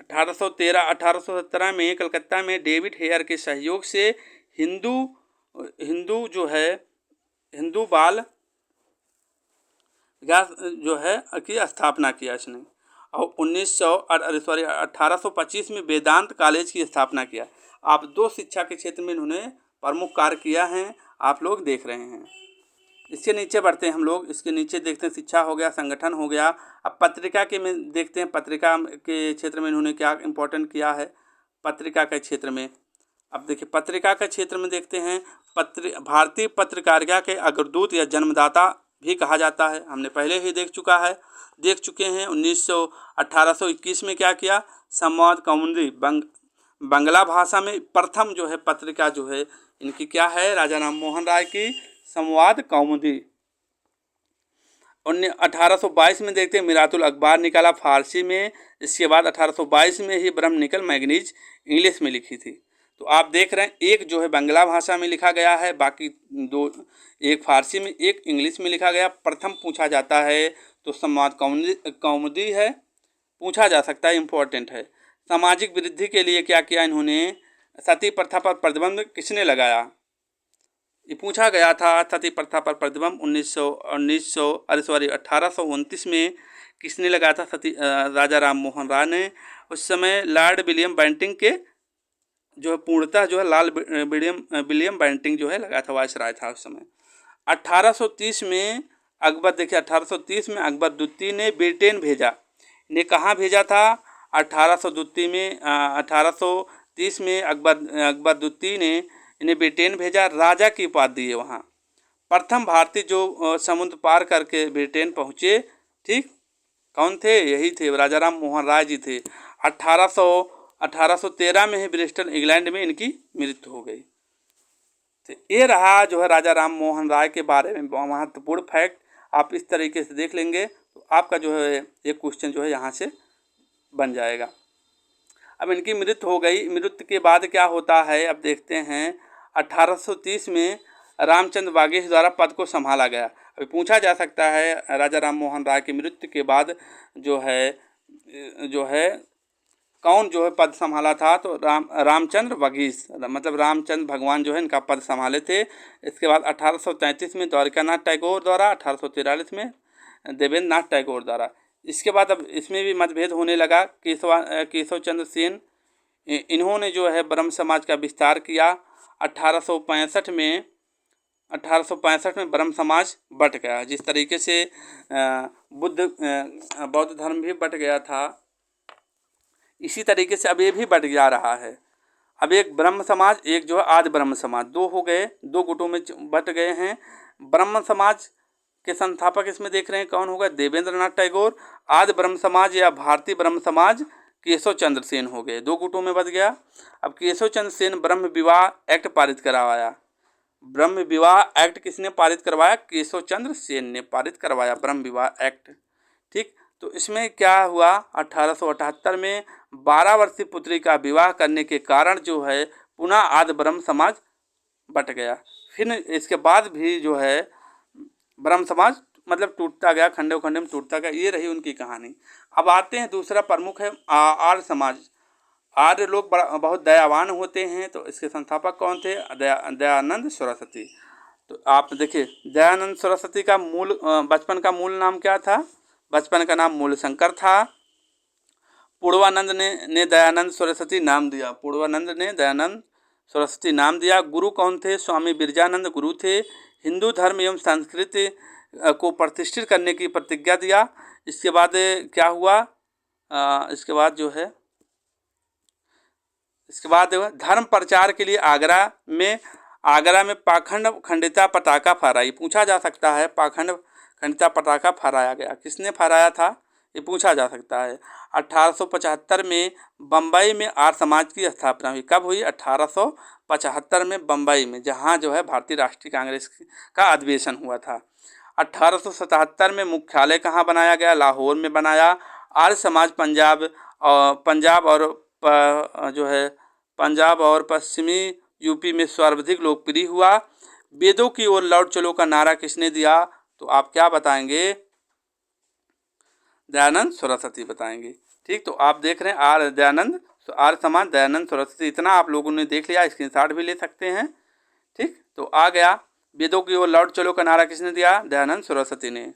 1817 में कलकत्ता में डेविड हेयर के सहयोग से हिंदू जो है हिंदू बाल जो है की स्थापना किया इसने। और 1825 में वेदांत कॉलेज की स्थापना किया। आप दो शिक्षा के क्षेत्र में इन्होंने प्रमुख कार्य किया है, आप लोग देख रहे हैं। इसके नीचे बढ़ते हैं हम लोग, इसके नीचे देखते हैं शिक्षा हो गया, संगठन हो गया। अब पत्रिका के में देखते हैं, पत्रिका के क्षेत्र में इन्होंने क्या इम्पोर्टेंट किया है पत्रिका के क्षेत्र में। अब देखिए पत्रिका के क्षेत्र में देखते हैं, भारतीय पत्रकारिता के अग्रदूत या जन्मदाता भी कहा जाता है, हमने पहले ही देख चुके हैं। 1821 में क्या किया, संवाद कौमुदी बंगला भाषा में प्रथम जो है पत्रिका जो है इनकी क्या है, राजा राम मोहन राय की संवाद कौमुदी। 1822 में देखते हैं मिरातुल अखबार निकाला फारसी में। इसके बाद 1822 में ही ब्रह्मनिकल मैगनीज इंग्लिश में लिखी थी। तो आप देख रहे हैं, एक जो है बंगला भाषा में लिखा गया है, बाकी दो, एक फारसी में एक इंग्लिश में लिखा गया। प्रथम पूछा जाता है तो संवाद कौमुदी है, पूछा जा सकता है, इम्पोर्टेंट है। सामाजिक वृद्धि के लिए क्या किया इन्होंने, सती प्रथा पर प्रतिबंध किसने लगाया, ये पूछा गया था। सती प्रथा पर प्रतिबंध 1829 में किसने लगाया था, राजा राम मोहन राय ने। उस समय लॉर्ड विलियम बेंटिंग के जो है पूर्णतः जो है विलियम बेंटिंग जो है लगाया था, वायसराय था उस समय। 1830 में अकबर, देखिए 1830 में अकबर द्वितीय ने ब्रिटेन भेजा, ने कहाँ भेजा था, 1830 में अकबर द्वितीय ने इन्हें ब्रिटेन भेजा, राजा की उपाधि दी है वहाँ। प्रथम भारतीय जो समुद्र पार करके ब्रिटेन पहुँचे, ठीक, कौन थे, यही थे, राजा राम मोहन राय जी थे। 1813 में ही ब्रिस्टल इंग्लैंड में इनकी मृत्यु हो गई। तो ये रहा जो है राजा राम मोहन राय के बारे में महत्वपूर्ण फैक्ट। आप इस तरीके से देख लेंगे तो आपका जो है एक क्वेश्चन जो है यहाँ से बन जाएगा। अब इनकी मृत्यु हो गई, मृत्यु के बाद क्या होता है अब देखते हैं। 1830 में रामचंद्र बागेश द्वारा पद को संभाला गया। अभी पूछा जा सकता है राजा राम मोहन राय की मृत्यु के बाद जो है कौन जो है पद संभाला था, तो रामचंद्र वगीस, मतलब रामचंद्र भगवान जो है इनका पद संभाले थे। इसके बाद 1833 में द्वारिकानाथ टैगोर द्वारा, 1843 में देवेंद्र नाथ टैगोर द्वारा। इसके बाद अब इसमें भी मतभेद होने लगा। केशव चंद्र सेन, इन्होंने जो है ब्रह्म समाज का विस्तार किया। 1865 में ब्रह्म समाज बट गया। जिस तरीके से बौद्ध धर्म भी बट गया था, इसी तरीके से अब ये भी बट जा रहा है। अब एक ब्रह्म समाज, एक जो है आदि ब्रह्म समाज, दो हो गए, दो गुटों में बट गए हैं। ब्रह्म समाज के संस्थापक इसमें देख रहे हैं कौन होगा, देवेंद्र नाथ टैगोर। आदि ब्रह्म समाज या भारतीय ब्रह्म समाज केशव चंद्र सेन हो गए, दो गुटों में बट गया। अब केशव चंद्र सेन ब्रह्म विवाह एक्ट पारित करवाया। ब्रह्म विवाह एक्ट किसने पारित करवाया? केशव चंद्र सेन ने पारित करवाया ब्रह्म विवाह एक्ट। ठीक, तो इसमें क्या हुआ, 1878 में 12 वर्षीय पुत्री का विवाह करने के कारण जो है पुनः आदि ब्रह्म समाज बट गया। फिर इसके बाद भी जो है ब्रह्म समाज मतलब टूटता गया, खंडों खंड में टूटता गया। ये रही उनकी कहानी। अब आते हैं, दूसरा प्रमुख है आर्य समाज। आर्य लोग बहुत दयावान होते हैं। तो इसके संस्थापक कौन थे? दयानंद सरस्वती। तो आप देखिए, दयानंद सरस्वती का बचपन का मूल नाम क्या था? बचपन का नाम मूलशंकर था। पूर्वानंद ने दयानंद सरस्वती नाम दिया। पूर्वानंद ने दयानंद सरस्वती नाम दिया। गुरु कौन थे? स्वामी बिरजानंद गुरु थे। हिंदू धर्म एवं संस्कृति को प्रतिष्ठित करने की प्रतिज्ञा दिया। इसके बाद क्या हुआ? इसके बाद धर्म प्रचार के लिए आगरा में पाखंड खंडिता पताका फहराई। पूछा जा सकता है पाखंड खंडिता पताका फहराया गया, किसने फहराया था? ये पूछा जा सकता है। 1875 में बम्बई में आर्य समाज की स्थापना हुई। कब हुई? 1875 में बम्बई में, जहाँ जो है भारतीय राष्ट्रीय कांग्रेस का अधिवेशन हुआ था। 1877 में मुख्यालय कहाँ बनाया गया? लाहौर में बनाया। आर्य समाज पंजाब और पश्चिमी यूपी में सर्वाधिक लोकप्रिय हुआ। वेदों की ओर लौट चलो का नारा किसने दिया? तो आप क्या बताएंगे? दयानंद सरस्वती बताएंगे। ठीक, तो आप देख रहे हैं आर्य समाज दयानंद सरस्वती, इतना आप लोगों ने देख लिया, स्क्रीनशॉट भी ले सकते हैं। ठीक, तो आ गया, वेदों की ओर लौट चलो का नारा किसने दिया? दयानंद सरस्वती ने।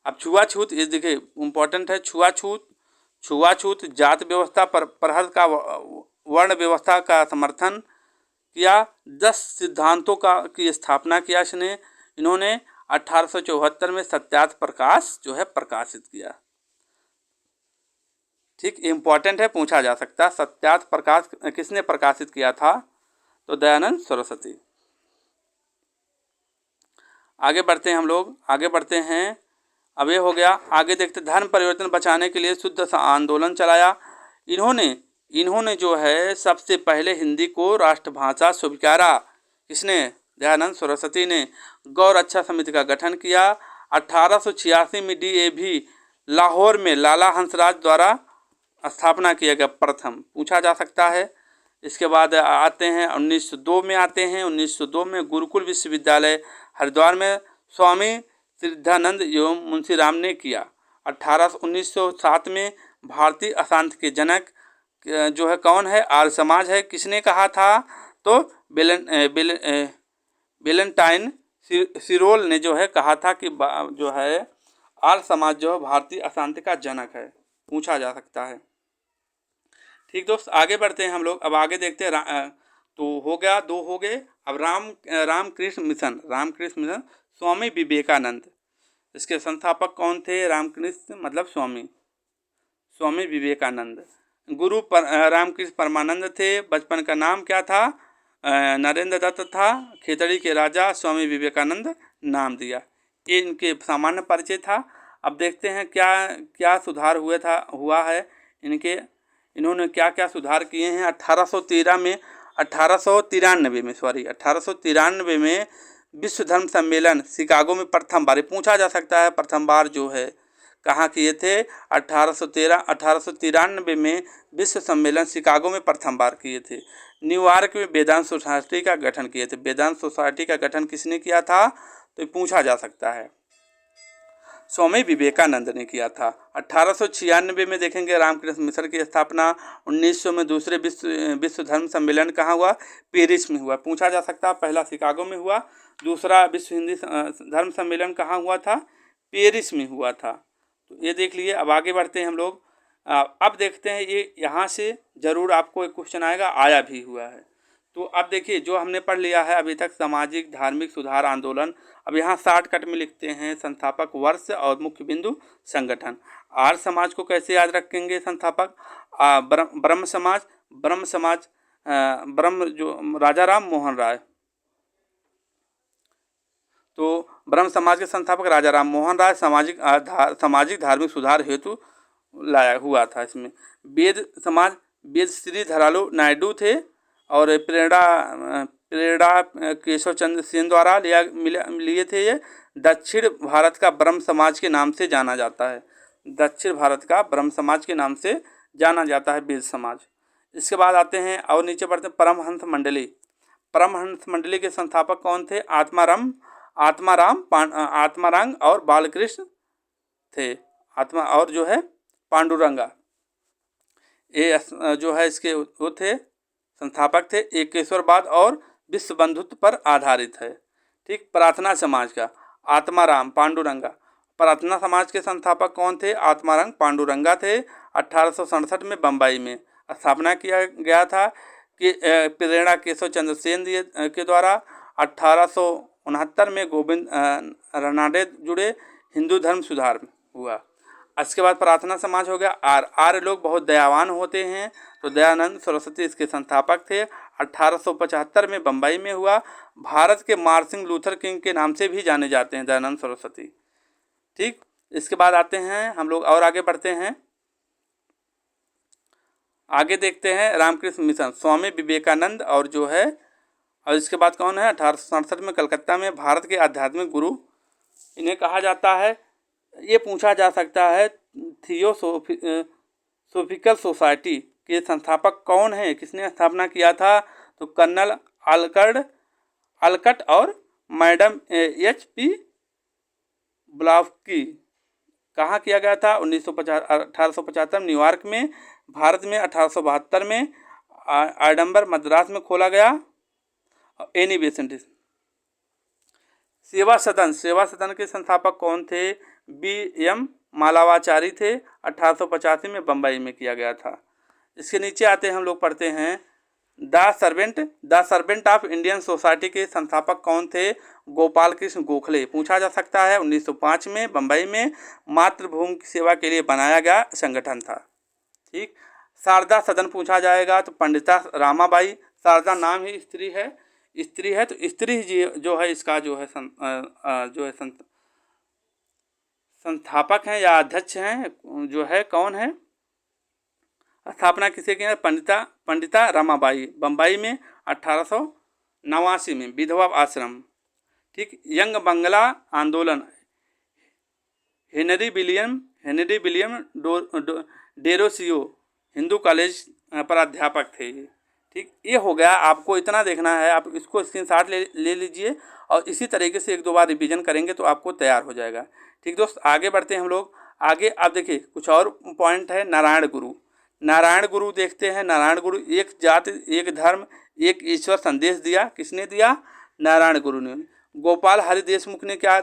अब छुआछूत, ये देखिए इम्पोर्टेंट है। छुआछूत जात व्यवस्था परहद का वर्ण व्यवस्था का समर्थन किया। 10 सिद्धांतों की स्थापना किया इन्होंने 1874 में सत्यार्थ प्रकाश जो है प्रकाशित किया। ठीक, इम्पोर्टेंट है, पूछा जा सकता है। सत्यार्थ प्रकाश किसने प्रकाशित किया था? तो दयानंद सरस्वती। आगे बढ़ते हैं, हम लोग आगे बढ़ते हैं। अब ये हो गया, आगे देखते, धर्म परिवर्तन बचाने के लिए शुद्ध आंदोलन चलाया। इन्होंने जो है सबसे पहले हिंदी को राष्ट्रभाषा स्वीकारा। किसने? दयानंद सरस्वती ने। गौ रक्षा समिति का गठन किया। 1886 में DAV लाहौर में लाला हंसराज द्वारा स्थापना किया गया प्रथम, पूछा जा सकता है। इसके बाद आते हैं 1902 में 1902 में गुरुकुल विश्वविद्यालय हरिद्वार में स्वामी सिद्धानंद एवं मुंशी राम ने किया। 1907 में भारतीय अशांति के जनक जो है कौन है? आर्य समाज है। किसने कहा था? तो वेलेंटाइन सिरोल ने जो है कहा था कि जो है आर्य समाज जो है भारतीय अशांति का जनक है, पूछा जा सकता है। ठीक दोस्त, आगे बढ़ते हैं हम लोग। अब आगे देखते हैं, तो हो गया, 2 हो गए। अब रामकृष्ण मिशन स्वामी विवेकानंद, इसके संस्थापक कौन थे? रामकृष्ण मतलब स्वामी विवेकानंद। गुरु रामकृष्ण परमानंद थे। बचपन का नाम क्या था? नरेंद्र दत्त था। खेतड़ी के राजा स्वामी विवेकानंद नाम दिया। ये इनके सामान्य परिचय था। अब देखते हैं क्या सुधार हुआ है इन्होंने क्या क्या सुधार किए हैं। 1893 में विश्व धर्म सम्मेलन शिकागो में प्रथम बार, पूछा जा सकता है प्रथम बार जो है कहाँ किए थे? 1893 में विश्व सम्मेलन शिकागो में प्रथम बार किए थे। न्यूयॉर्क में वेदांत सोसाइटी का गठन किए थे। वेदांत सोसाइटी का गठन किसने किया था? तो पूछा जा सकता है। स्वामी विवेकानंद ने किया था। 1896 में देखेंगे रामकृष्ण मिशन की स्थापना। 1900 में दूसरे विश्व धर्म सम्मेलन कहाँ हुआ? पेरिस में हुआ। पूछा जा सकता है, पहला शिकागो में हुआ, दूसरा विश्व हिंदी धर्म सम्मेलन कहाँ हुआ था? पेरिस में हुआ था। तो ये देख लिए। अब आगे बढ़ते हैं हम लोग। अब देखते हैं, ये यहाँ से ज़रूर आपको एक क्वेश्चन आएगा, आया भी हुआ है। तो अब देखिए, जो हमने पढ़ लिया है अभी तक, सामाजिक धार्मिक सुधार आंदोलन। अब यहाँ शॉर्टकट में लिखते हैं संस्थापक वर्ष और मुख्य बिंदु संगठन। आर्य समाज को कैसे याद रखेंगे? संस्थापक ब्रह्म समाज ब्रह्म जो राजा राम मोहन राय। तो ब्रह्म समाज के संस्थापक राजा राम मोहन राय सामाजिक धार्मिक सुधार हेतु लाया हुआ था। इसमें वेद समाज वेद श्री धरालू नायडू थे, और प्रेरणा केशव चंद्र सेन द्वारा लिए थे। ये दक्षिण भारत का ब्रह्म समाज के नाम से जाना जाता है। दक्षिण भारत का ब्रह्म समाज के नाम से जाना जाता है वेद समाज। इसके बाद आते हैं और नीचे पढ़ते हैं परमहंस मंडली। परमहंस मंडली के संस्थापक कौन थे? आत्माराम और बालकृष्ण थे। आत्मा और जो है पांडुरंगा, ये जो है इसके वो थे, संस्थापक थे। एकेश्वरवाद और विश्व बंधुत्व पर आधारित है। ठीक। प्रार्थना समाज का आत्माराम पांडुरंगा। प्रार्थना समाज के संस्थापक कौन थे? आत्माराम पांडुरंगा थे। 1867 में बम्बई में स्थापना किया गया था कि प्रेरणा केशव चंद्र सेन के द्वारा। 1869 में गोविंद रनाडे जुड़े, हिंदू धर्म सुधार हुआ। इसके बाद प्रार्थना समाज हो गया। आर्य लोग बहुत दयावान होते हैं, तो दयानंद सरस्वती इसके संस्थापक थे। 1875 में बम्बई में हुआ। भारत के मार्टिन लूथर किंग के नाम से भी जाने जाते हैं दयानंद सरस्वती। ठीक। इसके बाद आते हैं हम लोग और आगे बढ़ते हैं। आगे देखते हैं रामकृष्ण मिशन, स्वामी विवेकानंद और जो है, और इसके बाद कौन है? 1867 में कलकत्ता में भारत के आध्यात्मिक गुरु इन्हें कहा जाता है। ये पूछा जा सकता है, थियोसोफिकल सोसाइटी के संस्थापक कौन है? किसने स्थापना किया था? तो कर्नल अलकट और मैडम HP ब्लावस्की। कहाँ किया गया था? 1875 न्यूयॉर्क में। भारत में 1872 में आडम्बर मद्रास में खोला गया। Annie Besant. सेवा सदन के संस्थापक कौन थे? BM मालावाचारी थे। 1885 में बम्बई में किया गया था। इसके नीचे आते हैं हम लोग, पढ़ते हैं the servant of Indian society के संस्थापक कौन थे? गोपाल कृष्ण गोखले। पूछा जा सकता है। 1905 में बम्बई में मातृभूमि की सेवा के लिए बनाया गया संगठन था। ठीक। शारदा सदन पूछा जाएगा, तो पंडिता रामाबाई। शारदा नाम ही स्त्री है, तो स्त्री जी जो है इसका जो है संस्थापक हैं या अध्यक्ष हैं, जो है कौन है? स्थापना किसे की? पंडिता रमाबाई। बम्बई में 1889 में विधवा आश्रम। ठीक। यंग बंगला आंदोलन, हेनरी विलियम डेरोसियो हिंदू कॉलेज पर अध्यापक थे। ठीक। ये हो गया। आपको इतना देखना है, आप इसको स्क्रीनशॉट ले लीजिए, और इसी तरीके से 1-2 बार रिवीजन करेंगे तो आपको तैयार हो जाएगा। ठीक दोस्त, आगे बढ़ते हैं हम लोग। आगे अब देखिए कुछ और पॉइंट है। नारायण गुरु देखते हैं। नारायण गुरु एक जाति एक धर्म एक ईश्वर संदेश दिया। किसने दिया? नारायण गुरु ने। गोपाल हरि देशमुख ने क्या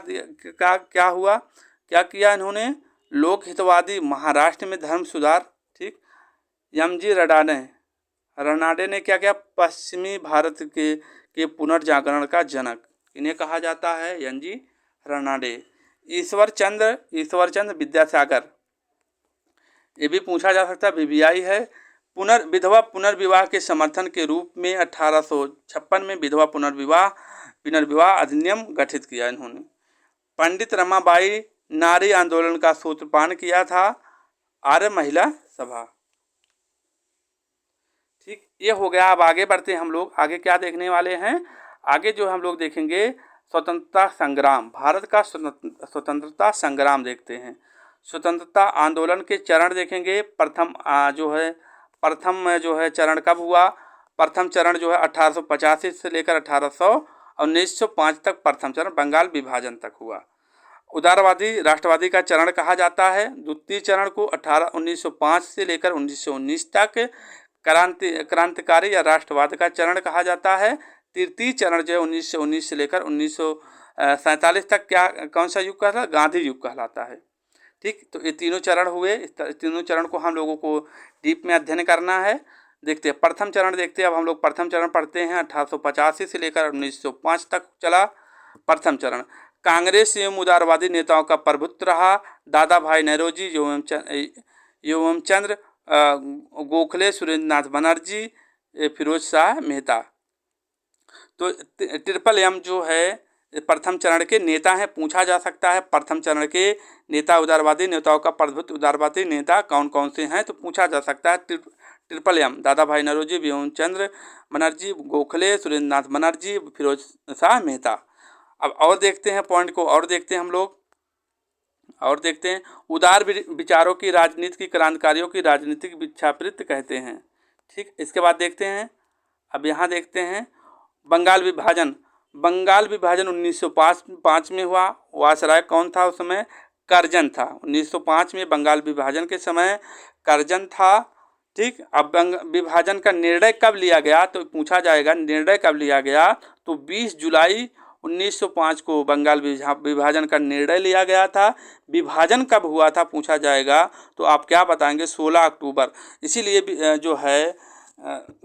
किया इन्होंने? लोक हितवादी, महाराष्ट्र में धर्म सुधार। ठीक। MG रनाडे ने क्या किया? पश्चिमी भारत के पुनर्जागरण का जनक इन्हें कहा जाता है, MG रनाडे। ईश्वर चंद्र विद्यासागर, ये भी पूछा जा सकता है, BBI है। विधवा पुनर्विवाह के समर्थन के रूप में 1856 में विधवा पुनर्विवाह अधिनियम गठित किया इन्होंने। पंडित रमाबाई नारी आंदोलन का सूत्रपान किया था, आर्य महिला सभा। ठीक। ये हो गया। अब आगे बढ़ते हैं हम लोग। आगे क्या देखने वाले हैं? आगे जो हम लोग देखेंगे स्वतंत्रता संग्राम, भारत का स्वतंत्रता संग्राम देखते हैं। स्वतंत्रता आंदोलन के चरण देखेंगे। प्रथम जो है चरण कब हुआ? प्रथम चरण जो है 1885 से लेकर 1905 तक प्रथम चरण बंगाल विभाजन तक हुआ। उदारवादी राष्ट्रवादी का चरण कहा जाता है। द्वितीय चरण को 1905 से लेकर 1919 तक क्रांतिकारी या राष्ट्रवाद का चरण कहा जाता है। तृतीय चरण जो है 1919 से लेकर 1947 तक क्या कौन सा युग कहलाता है? गांधी युग कहलाता है। ठीक, तो ये तीनों चरण हुए। इस तीनों चरण को हम लोगों को डीप में अध्ययन करना है। देखते हैं प्रथम चरण, देखते हैं अब हम लोग प्रथम चरण पढ़ते हैं। 1885 से लेकर 1905 तक चला प्रथम चरण। कांग्रेस एवं उदारवादी नेताओं का प्रभुत्व रहा। दादा भाई नौरोजी, एवं चंद्र गोखले, सुरेंद्र नाथ बनर्जी, फिरोज शाह मेहता। तो ट्रिपल एम जो है प्रथम चरण के नेता हैं। पूछा जा सकता है प्रथम चरण के नेता, उदारवादी नेताओं का प्रभुत्व उदारवादी नेता कौन कौन से हैं, तो पूछा जा सकता है। ट्रिपल एम दादा भाई नौरोजी, एवं चंद्र बनर्जी, गोखले, सुरेंद्र नाथ बनर्जी, फिरोज शाह मेहता। अब और देखते हैं पॉइंट को, और देखते हैं हम लोग, और देखते हैं उदार विचारों की राजनीति की क्रांतिकारियों की राजनीतिक भिक्षावृत्ति कहते हैं। ठीक, इसके बाद देखते हैं, अब यहाँ देखते हैं बंगाल विभाजन। बंगाल विभाजन 1905 में हुआ। वायसराय कौन था उस समय? करजन था। 1905 में बंगाल विभाजन के समय करजन था। ठीक, अब विभाजन का निर्णय कब लिया गया, तो पूछा जाएगा निर्णय कब लिया गया, तो 20 जुलाई 1905 को बंगाल विभाजन का निर्णय लिया गया था। विभाजन कब हुआ था पूछा जाएगा, तो आप क्या बताएंगे? 16 अक्टूबर। इसीलिए जो है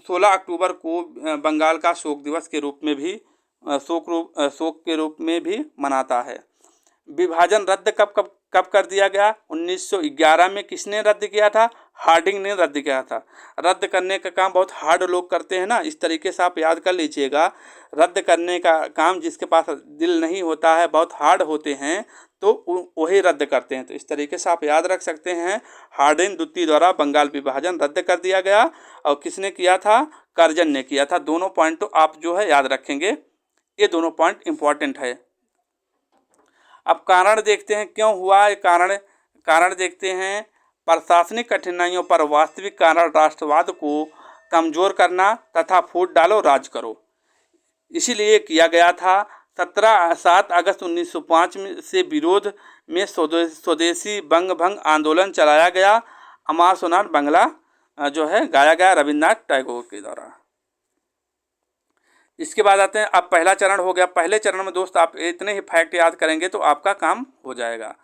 16 अक्टूबर को बंगाल का शोक दिवस के रूप में भी शोक के रूप में भी मनाता है। विभाजन रद्द कब कर दिया गया? 1911 में। किसने रद्द किया था? हार्डिंग ने रद्द किया था। रद्द करने का काम बहुत हार्ड लोग करते हैं ना, इस तरीके से आप याद कर लीजिएगा। रद्द करने का काम जिसके पास दिल नहीं होता है, बहुत हार्ड होते हैं, तो वही रद्द करते हैं। तो इस तरीके से आप याद रख सकते हैं, हार्डिंग द्वितीय द्वारा बंगाल विभाजन रद्द कर दिया गया। और किसने किया था? करजन ने किया था। दोनों पॉइंट तो आप जो है याद रखेंगे, ये दोनों पॉइंट इंपॉर्टेंट है। अब कारण देखते हैं क्यों हुआ ये कारण देखते हैं। प्रशासनिक कठिनाइयों पर वास्तविक कारण राष्ट्रवाद को कमजोर करना तथा फूट डालो राज करो, इसीलिए किया गया था। 7 अगस्त 1905 से विरोध में स्वदेशी बंग भंग आंदोलन चलाया गया। अमार सोनार बंगला जो है गाया गया रविन्द्रनाथ टैगोर के द्वारा। इसके बाद आते हैं, अब पहला चरण हो गया। पहले चरण में दोस्त आप इतने ही फैक्ट याद करेंगे तो आपका काम हो जाएगा।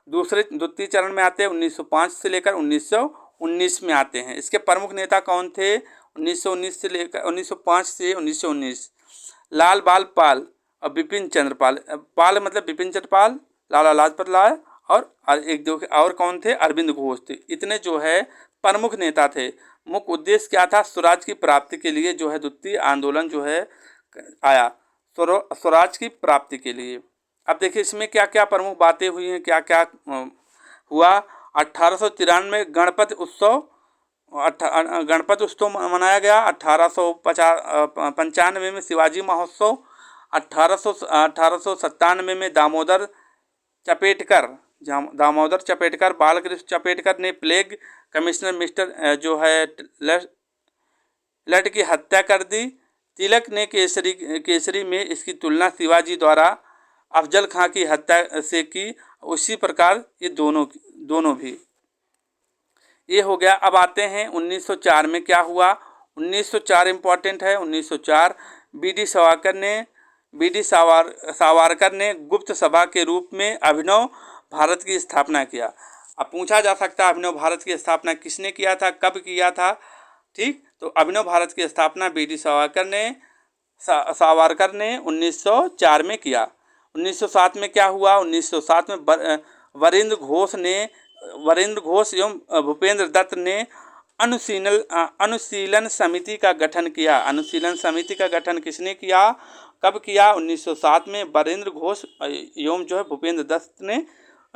द्वितीय चरण में आते हैं 1905 से लेकर 1919 में आते हैं। इसके प्रमुख नेता कौन थे? 1919 से लेकर 1905 से 1919 लाल बाल पाल और बिपिन चंद्र पाल। पाल मतलब बिपिन चंद्र पाल, लाला लाजपत राय और एक दो और कौन थे? अरविंद घोष थे। इतने जो है प्रमुख नेता थे। मुख्य उद्देश्य क्या था? स्वराज की प्राप्ति के लिए जो है द्वितीय आंदोलन जो है आया, स्वराज की प्राप्ति के लिए। अब देखिए इसमें क्या क्या प्रमुख बातें हुई हैं, क्या क्या हुआ। 1893 गणपति उत्सव मनाया गया। 1895 में शिवाजी महोत्सव। 1897 में दामोदर चपेटकर बालकृष्ण चपेटकर ने प्लेग कमिश्नर मिस्टर जो है लट की हत्या कर दी। तिलक ने केसरी में इसकी तुलना शिवाजी द्वारा अफजल खां की हत्या से की। उसी प्रकार ये दोनों भी। ये हो गया। अब आते हैं 1904 में क्या हुआ। 1904 इम्पॉर्टेंट है। 1904 बी.डी. सावरकर ने गुप्त सभा के रूप में अभिनव भारत की स्थापना किया। अब पूछा जा सकता है अभिनव भारत की स्थापना किसने किया था, कब किया था? ठीक, तो अभिनव भारत की स्थापना बी.डी. सावरकर ने 1904 में किया। 1907 में क्या हुआ? 1907 में वरेंद्र घोष एवं भूपेंद्र दत्त ने अनुशीलन समिति का गठन किया। अनुशीलन समिति का गठन किसने किया, कब किया? 1907 में वरेंद्र घोष एवं जो है भूपेंद्र दत्त ने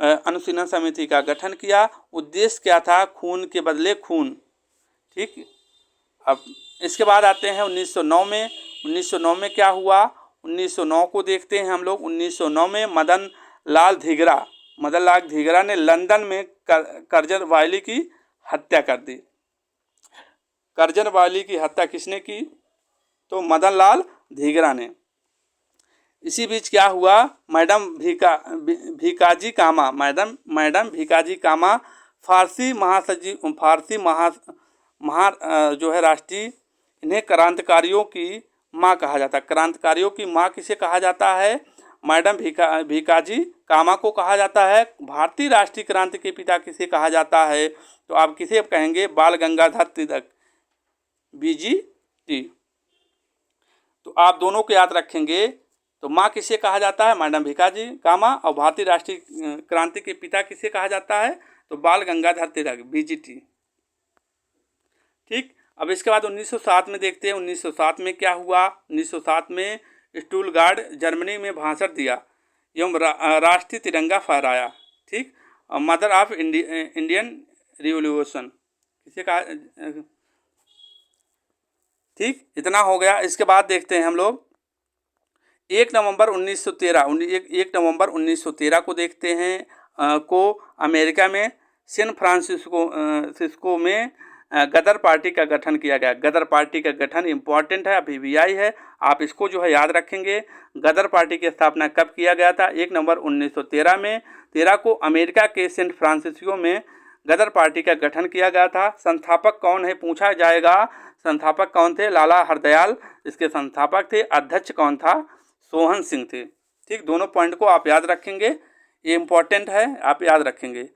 अनुशीलन समिति का गठन किया। उद्देश्य क्या था? खून के बदले खून। ठीक, अब इसके बाद आते हैं 1909 में। 1909 में क्या हुआ? 1909 को देखते हैं हम लोग। 1909 में मदन लाल धीगरा ने लंदन में करजन वायली की हत्या कर दी। करजन वायली की हत्या किसने की? तो मदन लाल धीगरा ने। इसी बीच क्या हुआ, मैडम भीकाजी कामा, मैडम भीकाजी कामा फारसी महासचिव, फारसी महा जो है राष्ट्रीय, इन्हें क्रांतिकारियों की माँ कहा जाता है। क्रांतिकारियों की माँ किसे कहा जाता है, मैडम भीकाजी कामा को कहा जाता है। भारतीय राष्ट्रीय क्रांति के पिता किसे कहा जाता है, तो आप किसे कहेंगे, बाल गंगाधर तिलक, BGT। तो आप दोनों को याद रखेंगे। तो माँ किसे कहा जाता है, मैडम भीकाजी कामा, और भारतीय राष्ट्रीय क्रांति के पिता किसे कहा जाता है, तो बाल गंगाधर तिलक, BGT। ठीक, अब इसके बाद 1907 में देखते हैं 1907 में क्या हुआ। 1907 में स्टुटगार्ट जर्मनी में भाषण दिया एवं राष्ट्रीय तिरंगा फहराया। ठीक, मदर ऑफ इंडियन रिवॉल्यूशन किसे कहा। ठीक, इतना हो गया। इसके बाद देखते हैं हम लोग 1 नवंबर 1913 को देखते हैं को अमेरिका में सैन फ्रांसिस्को में गदर पार्टी का गठन किया गया। गदर पार्टी का गठन इम्पॉर्टेंट है, अभी VI है, आप इसको जो है याद रखेंगे। गदर पार्टी की स्थापना कब किया गया था, 1 नवंबर 1913 में। 13 को अमेरिका के सैन फ्रांसिस्को में गदर पार्टी का गठन किया गया था। संस्थापक कौन है पूछा जाएगा, संस्थापक कौन थे, लाला हरदयाल इसके संस्थापक थे। अध्यक्ष कौन था, सोहन सिंह थे। ठीक, दोनों पॉइंट को आप याद रखेंगे, ये इम्पोर्टेंट है, आप याद रखेंगे।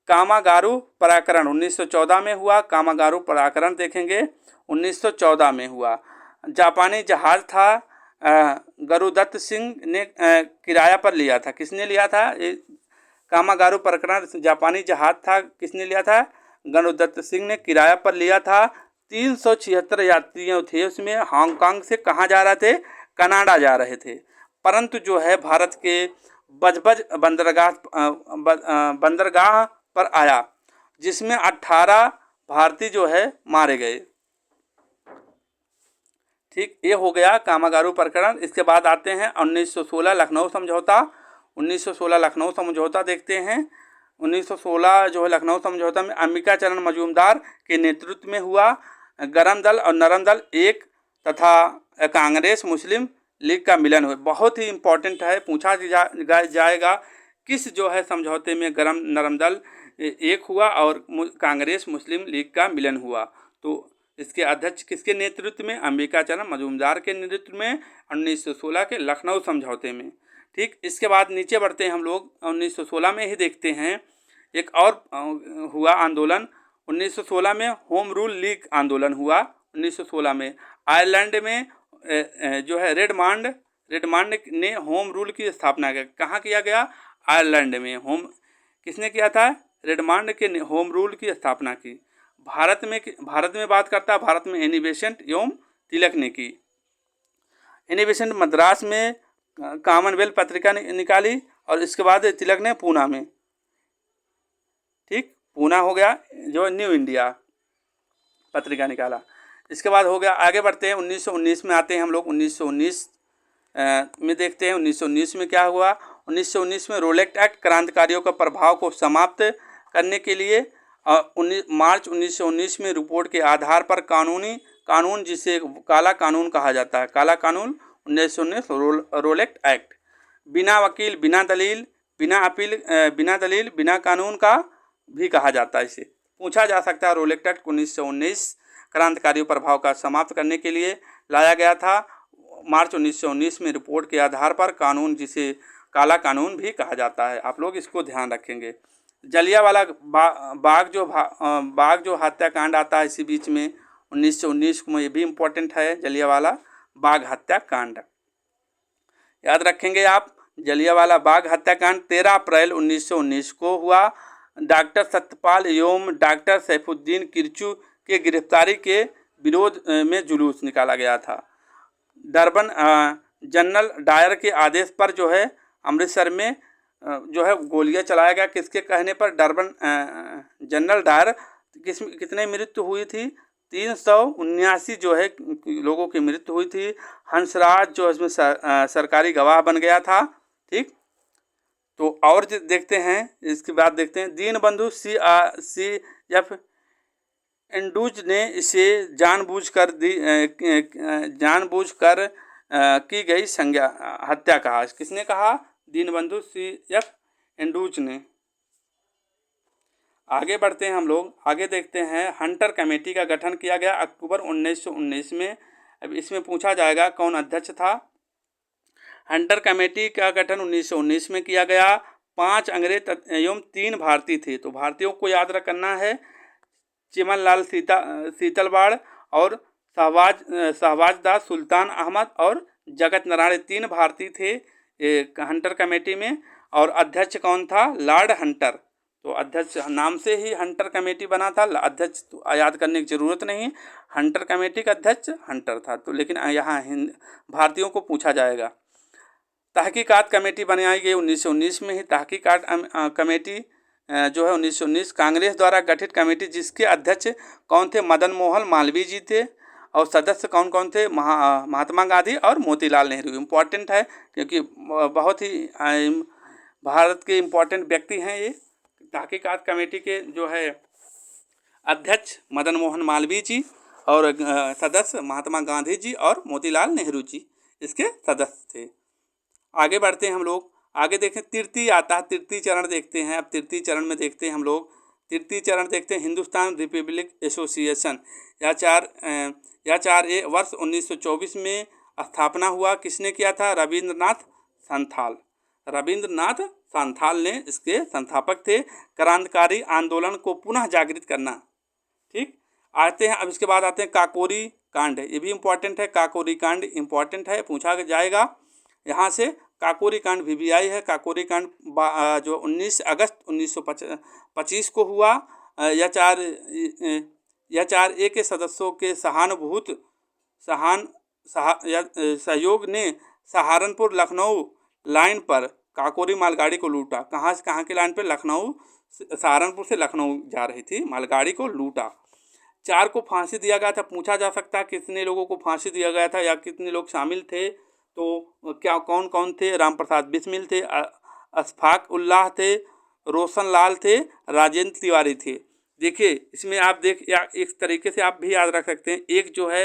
कामागारू प्रकरण 1914 में हुआ। कामागारू प्रकरण देखेंगे 1914 में हुआ। जापानी जहाज था, गुरुदत्त सिंह ने किराया पर लिया था। किसने लिया था, कामागारू प्रकरण जापानी जहाज था, किसने लिया था, गुरुदत्त सिंह ने किराया पर लिया था। 376 यात्रियों थे उसमें। हांगकांग से कहाँ जा रहे थे, कनाडा जा रहे थे। परंतु जो है भारत के बजबज बंदरगाह पर आया, जिसमें 18 भारतीय जो है मारे गए। ठीक, ये हो गया कामागारू प्रकरण। इसके बाद आते हैं 1916 लखनऊ समझौता। 1916 लखनऊ समझौता देखते हैं। 1916 जो है लखनऊ समझौता में अंबिका चरण मजूमदार के नेतृत्व में हुआ। गरम दल और नरम दल एक तथा कांग्रेस मुस्लिम लीग का मिलन हुआ। बहुत ही इम्पोर्टेंट है, पूछा जाएगा किस जो है समझौते में गरम नरम दल एक हुआ और कांग्रेस मुस्लिम लीग का मिलन हुआ। तो इसके अध्यक्ष किसके नेतृत्व में, अंबिका चरण मजूमदार के नेतृत्व में 1916 के लखनऊ समझौते में। ठीक, इसके बाद नीचे बढ़ते हैं हम लोग। 1916 में ही देखते हैं एक और हुआ आंदोलन। 1916 में होम रूल लीग आंदोलन हुआ। 1916 में आयरलैंड में जो है रेडमांड ने होम रूल की स्थापना की। कहाँ किया गया, आयरलैंड में। किसने किया था, रेडमांड के होम रूल की स्थापना की। भारत में बात करता है, भारत में एनी बेसेंट एवं तिलक ने की। एनी बेसेंट मद्रास में कॉमनवेल्थ पत्रिका निकाली और इसके बाद तिलक ने पूना में। ठीक, पूना हो गया जो न्यू इंडिया पत्रिका निकाला। इसके बाद हो गया, आगे बढ़ते हैं 1919 में आते हैं हम लोग। 1919 में देखते हैं 1919 में क्या हुआ। 1919 में रोलेट एक्ट क्रांतिकारियों का प्रभाव को समाप्त करने के लिए मार्च 1919 में रिपोर्ट के आधार पर कानून जिसे काला कानून कहा जाता है, काला कानून 1919 रोलेट एक्ट, बिना वकील बिना दलील बिना अपील बिना दलील बिना कानून का भी कहा जाता है। इसे पूछा जा सकता है। रोलेट एक्ट 1919 क्रांतिकारी प्रभाव का समाप्त करने के लिए लाया गया था। मार्च 1919 में रिपोर्ट के आधार पर कानून जिसे काला कानून भी कहा जाता है। आप लोग इसको ध्यान रखेंगे। जलियांवाला बाग जो हत्याकांड आता है इसी बीच में 1919 में, ये भी इम्पोर्टेंट है। जलियांवाला बाग हत्याकांड याद रखेंगे आप। जलियांवाला बाग हत्याकांड 13 अप्रैल 1919 को हुआ। डॉक्टर सत्यपाल एवं डॉक्टर सैफुद्दीन किरचू के गिरफ्तारी के विरोध में जुलूस निकाला गया था। डरबन जनरल डायर के आदेश पर जो है अमृतसर में जो है गोलियां चलाया गया। किसके कहने पर, डरबन जनरल डायर कितने मृत्यु हुई थी, 379 जो है लोगों की मृत्यु हुई थी। हंसराज जो इसमें सरकारी गवाह बन गया था। ठीक, तो और देखते हैं, इसके बाद देखते हैं दीनबंधु CF एंड्रूज ने इसे जानबूझकर की गई संज्ञा हत्या कहा। किसने कहा? दीनबंधु CF एंड्रूज ने। आगे बढ़ते हैं हम लोग, आगे देखते हैं हंटर कमेटी का गठन किया गया अक्टूबर 1919 में। अब इसमें पूछा जाएगा कौन अध्यक्ष था। हंटर कमेटी का गठन 1919 में किया गया। 5 अंग्रेज एवं 3 भारतीय थे। तो भारतीयों को याद रखना है, चिमनलाल सीतलवाड़ और शहबाज दास, सुल्तान अहमद और जगत नारायण, 3 भारतीय थे हंटर कमेटी में। और अध्यक्ष कौन था? Lord Hunter. तो अध्यक्ष नाम से ही हंटर कमेटी बना था, अध्यक्ष तो याद करने की ज़रूरत नहीं, हंटर कमेटी का अध्यक्ष हंटर था। तो लेकिन यहाँ भारतीयों को पूछा जाएगा। तहकीकात कमेटी बनाई गई 1919 में ही। तहकीकात कमेटी जो है 1919 कांग्रेस द्वारा गठित कमेटी, जिसके अध्यक्ष कौन थे? मदन मोहन मालवीय जी थे। और सदस्य कौन कौन थे? महात्मा गांधी और मोतीलाल नेहरू। इम्पॉर्टेंट है क्योंकि बहुत ही भारत के इम्पॉर्टेंट व्यक्ति हैं ये। तहकीकात कमेटी के जो है अध्यक्ष मदन मोहन मालवीय जी और सदस्य महात्मा गांधी जी और मोतीलाल नेहरू जी इसके सदस्य थे। आगे बढ़ते हैं हम लोग, आगे देखें तृतीय आता है, तृतीय चरण देखते हैं। अब तृतीय चरण में देखते हैं हम लोग, तृतीय चरण देखते हैं हिंदुस्तान रिपब्लिक एसोसिएशन। यह 4A वर्ष 1924 में स्थापना हुआ। किसने किया था? रविंद्रनाथ संथाल। रविंद्रनाथ संथाल ने इसके संस्थापक थे। क्रांतिकारी आंदोलन को पुनः जागृत करना। ठीक, आते हैं अब इसके बाद आते हैं काकोरी कांड। ये भी इम्पोर्टेंट है, काकोरी कांड इम्पोर्टेंट है, पूछा जाएगा यहाँ से। काकोरी कांड VVI है। काकोरी कांड जो 19 अगस्त 1925 को हुआ। यह 4A के सदस्यों के सहयोग ने सहारनपुर लखनऊ लाइन पर काकोरी मालगाड़ी को लूटा। कहाँ से कहाँ की लाइन पर? लखनऊ, सहारनपुर से लखनऊ जा रही थी, मालगाड़ी को लूटा। 4 को फांसी दिया गया था। पूछा जा सकता है कितने लोगों को फांसी दिया गया था या कितने लोग शामिल थे। तो क्या कौन कौन थे? राम प्रसाद बिस्मिल थे, अशफाक उल्लाह थे, रोशन लाल थे, राजेंद्र तिवारी थे। देखिए इसमें आप या एक तरीके से आप भी याद रख सकते हैं। एक जो है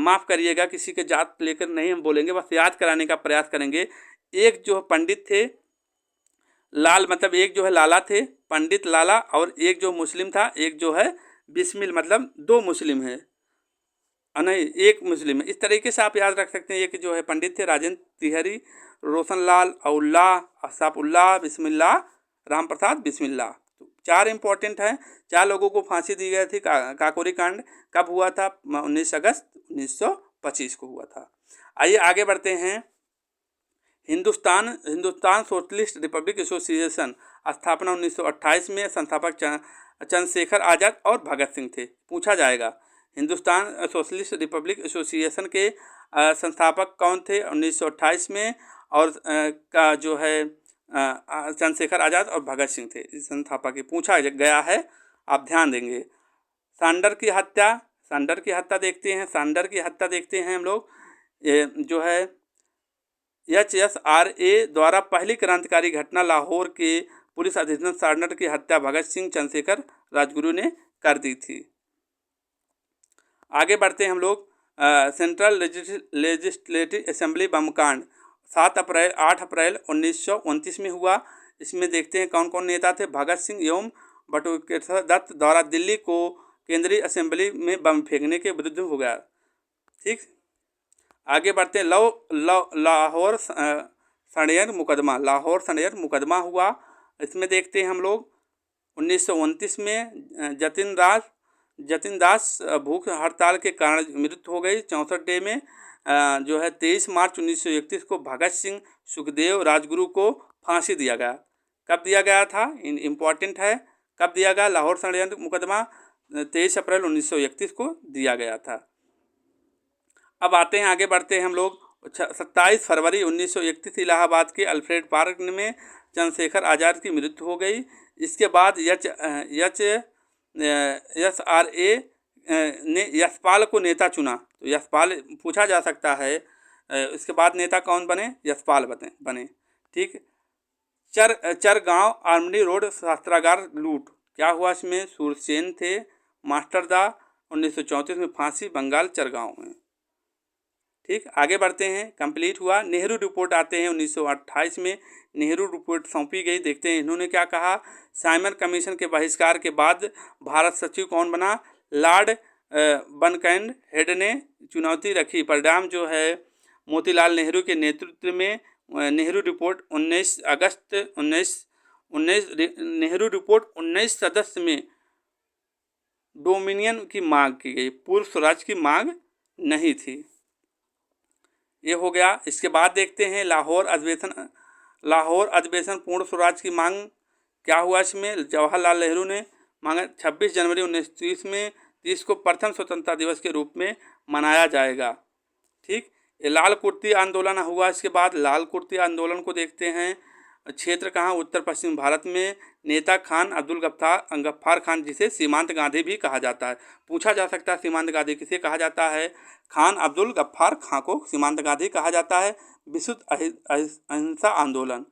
माफ़ करिएगा, किसी के जात लेकर नहीं हम बोलेंगे, बस याद कराने का प्रयास करेंगे। एक जो पंडित थे लाल, मतलब एक जो है लाला थे, पंडित लाला, और एक जो मुस्लिम था, एक जो है बिस्मिल, मतलब 2 मुस्लिम है, नहीं एक मुस्लिम है। इस तरीके से आप याद रख सकते हैं। एक जो है पंडित थे राजेंद्र तिवारी, रोशन लाल, उल्लाह, अशफाक उल्लाह, बिस्मिल्लाह, राम प्रसाद बिस्मिल्लाह। तो 4 इम्पोर्टेंट हैं। 4 लोगों को फांसी दी गई थी। काकोरी कांड कब हुआ था? 19 अगस्त 1925 को हुआ था। आइए आगे बढ़ते हैं। हिंदुस्तान सोशलिस्ट रिपब्लिक एसोसिएशन स्थापना 1928 में। संस्थापक चंद्रशेखर आज़ाद और भगत सिंह थे। पूछा जाएगा हिंदुस्तान सोशलिस्ट रिपब्लिक एसोसिएशन के संस्थापक कौन थे 1928 में? और का जो है चंद्रशेखर आज़ाद और भगत सिंह थे इस संस्थापक। पूछा गया है, आप ध्यान देंगे। सांडर की हत्या देखते हैं। सांडर की हत्या देखते हैं हम लोग। जो है HSRA द्वारा पहली क्रांतिकारी घटना, लाहौर के पुलिस अधीक्षक सांडर की हत्या भगत सिंह, चंद्रशेखर, राजगुरु ने कर दी थी। आगे बढ़ते हैं हम लोग। सेंट्रल लेजिस्लेटिव असेंबली बम कांड 8 अप्रैल 1929 में हुआ। इसमें देखते हैं कौन कौन नेता थे। भगत सिंह एवं बटुकेश्वर दत्त द्वारा दिल्ली को केंद्रीय असेंबली में बम फेंकने के विरुद्ध हो गया। ठीक, आगे बढ़ते हैं। लाहौर षड्यंत्र मुकदमा हुआ। इसमें देखते हैं हम लोग 1929 में जतिन दास भूख हड़ताल के कारण मृत्यु हो गई। 64 डे में जो है 23 मार्च 1931 को भगत सिंह, सुखदेव, राजगुरु को फांसी दिया गया। कब दिया गया था? इम्पॉर्टेंट है, कब दिया गया? लाहौर षड्यंत्र मुकदमा 23 अप्रैल 1931 को दिया गया था। अब आते हैं, आगे बढ़ते हैं हम लोग। 27 फरवरी 1931 इलाहाबाद के अल्फ्रेड पार्क में चंद्रशेखर आज़ाद की मृत्यु हो गई। इसके बाद HSRA ने यशपाल को नेता चुना। तो यशपाल पूछा जा सकता है। इसके बाद नेता कौन बने? यशपाल बने। ठीक, चरगांव आर्मनी रोड शस्त्रागार लूट, क्या हुआ इसमें? सूरसेन थे। मास्टरदा 1934 में फांसी, बंगाल चरगांव में। ठीक, आगे बढ़ते हैं। कंप्लीट हुआ। नेहरू रिपोर्ट आते हैं 1928 में नेहरू रिपोर्ट सौंपी गई। देखते हैं इन्होंने क्या कहा। साइमन कमीशन के बहिष्कार के बाद भारत सचिव कौन बना? लॉर्ड बर्कनहेड हेड ने चुनौती रखी। परिणाम जो है मोतीलाल नेहरू के नेतृत्व में नेहरू रिपोर्ट 19 अगस्त 19 नेहरू रिपोर्ट 19 सदस्य में डोमिनियन की मांग की गई, पूर्ण स्वराज की मांग नहीं थी। ये हो गया। इसके बाद देखते हैं लाहौर अधिवेशन पूर्ण स्वराज की मांग क्या हुआ। इसमें जवाहरलाल नेहरू ने मांगा 26 जनवरी 1930 में, जिसको प्रथम स्वतंत्रता दिवस के रूप में मनाया जाएगा। ठीक, ये लाल कुर्ती आंदोलन हुआ। इसके बाद लाल कुर्ती आंदोलन को देखते हैं। क्षेत्र कहाँ? उत्तर पश्चिम भारत में। नेता खान अब्दुल गफ्फार खान, जिसे सीमांत गांधी भी कहा जाता है। पूछा जा सकता है सीमांत गांधी किसे कहा जाता है? खान अब्दुल गफ्फार खां को सीमांत गांधी कहा जाता है। विशुद्ध अहिंसा आंदोलन।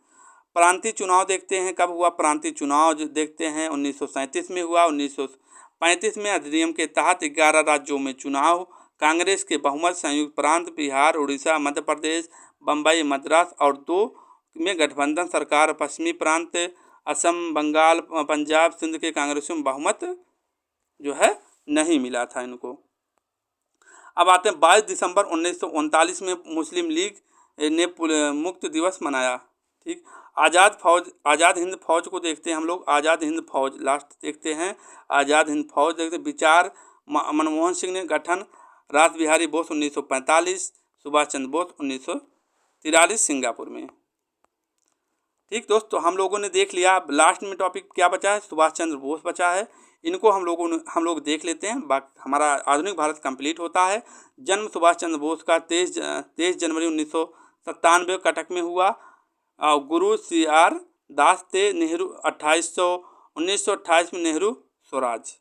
प्रांतीय चुनाव देखते हैं कब हुआ। प्रांतीय चुनाव जो देखते हैं 1937 में हुआ। 1935 में अधिनियम के तहत 11 राज्यों में चुनाव। कांग्रेस के बहुमत। संयुक्त प्रांत बिहार, उड़ीसा, मध्य प्रदेश, बम्बई, मद्रास और 2 में गठबंधन सरकार। पश्चिमी प्रांत असम, बंगाल, पंजाब, सिंध के कांग्रेसियों में बहुमत जो है नहीं मिला था इनको। अब आते हैं 22 दिसंबर 1939 में मुस्लिम लीग ने मुक्त दिवस मनाया। ठीक, आज़ाद हिंद फौज को देखते हैं हम लोग। आज़ाद हिंद फौज लास्ट देखते हैं। आज़ाद हिंद फौज देखते हैं। विचार मनमोहन सिंह ने गठन। रास बिहारी बोस 1945, सुभाष चंद्र बोस 1943 सिंगापुर में। ठीक दोस्तों, हम लोगों ने देख लिया। अब लास्ट में टॉपिक क्या बचा है? सुभाष चंद्र बोस बचा है। इनको हम लोग देख लेते हैं। बाकी हमारा आधुनिक भारत कंप्लीट होता है। जन्म सुभाष चंद्र बोस का 23 जनवरी 1997 कटक में हुआ। गुरु CR दास थे। नेहरू 1928 में नेहरू स्वराज।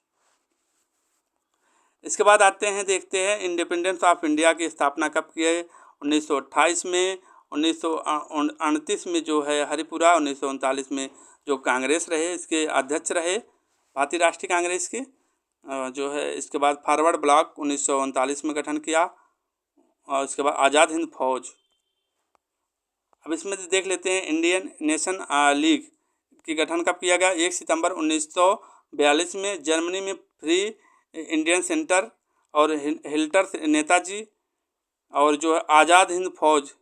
इसके बाद आते हैं, देखते हैं इंडिपेंडेंस ऑफ इंडिया की स्थापना कब की है। 1928 में। 1929 में जो है हरिपुरा। 1939 में जो कांग्रेस रहे इसके अध्यक्ष रहे, भारतीय राष्ट्रीय कांग्रेस के जो है। इसके बाद फॉरवर्ड ब्लॉक 1939 में गठन किया। और इसके बाद आज़ाद हिंद फौज। अब इसमें देख लेते हैं इंडियन नेशन लीग की गठन कब किया गया। 1 सितंबर 1942 में। जर्मनी में फ्री इंडियन सेंटर और हिल्टर नेताजी। और जो है आज़ाद हिंद फौज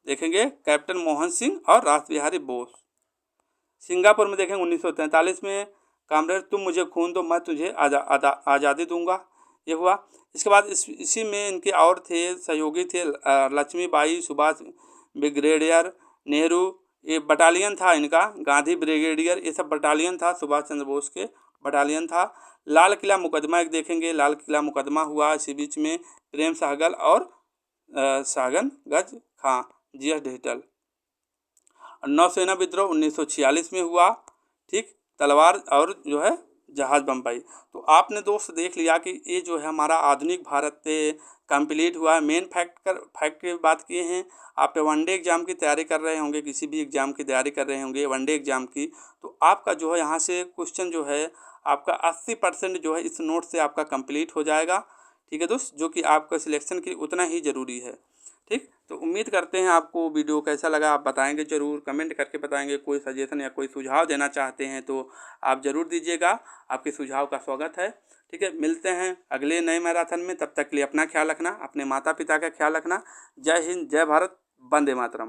देखेंगे कैप्टन मोहन सिंह और रास बिहारी बोस। सिंगापुर में देखेंगे 1943 में। कामरेड तुम मुझे खून दो, मैं तुझे आज़ादी दूंगा। ये हुआ। इसके बाद इसी में इनके और थे सहयोगी थे। लक्ष्मीबाई, सुभाष ब्रिगेडियर नेहरू, ये बटालियन था इनका। गांधी ब्रिगेडियर, ये सब बटालियन था। सुभाष चंद्र बोस के बटालियन था। लाल किला मुकदमा एक देखेंगे। लाल किला मुकदमा हुआ इसी बीच में। प्रेम सहगल और सागन गज खां, GS डिजिटल। नौसेना विद्रोह 1946 में हुआ। ठीक, तलवार और जो है जहाज बम्बई। तो आपने दोस्त देख लिया कि ये जो है हमारा आधुनिक भारत कंप्लीट हुआ है। मेन फैक्ट की बात किए हैं। आप वनडे एग्ज़ाम की तैयारी कर रहे होंगे, किसी भी एग्ज़ाम की तैयारी कर रहे होंगे वनडे एग्ज़ाम की, तो आपका जो है यहाँ से क्वेश्चन जो है आपका 80% जो है इस नोट से आपका कंप्लीट हो जाएगा। ठीक है दोस्त, जो कि आपका सिलेक्शन के लिए उतना ही ज़रूरी है। ठीक, तो उम्मीद करते हैं आपको वीडियो कैसा लगा आप बताएंगे ज़रूर, कमेंट करके बताएंगे। कोई सजेशन या कोई सुझाव देना चाहते हैं तो आप ज़रूर दीजिएगा, आपके सुझाव का स्वागत है। ठीक है, मिलते हैं अगले नए मैराथन में। तब तक के लिए अपना ख्याल रखना, अपने माता पिता का ख्याल रखना। जय हिंद, जय भारत, वंदे मातरम।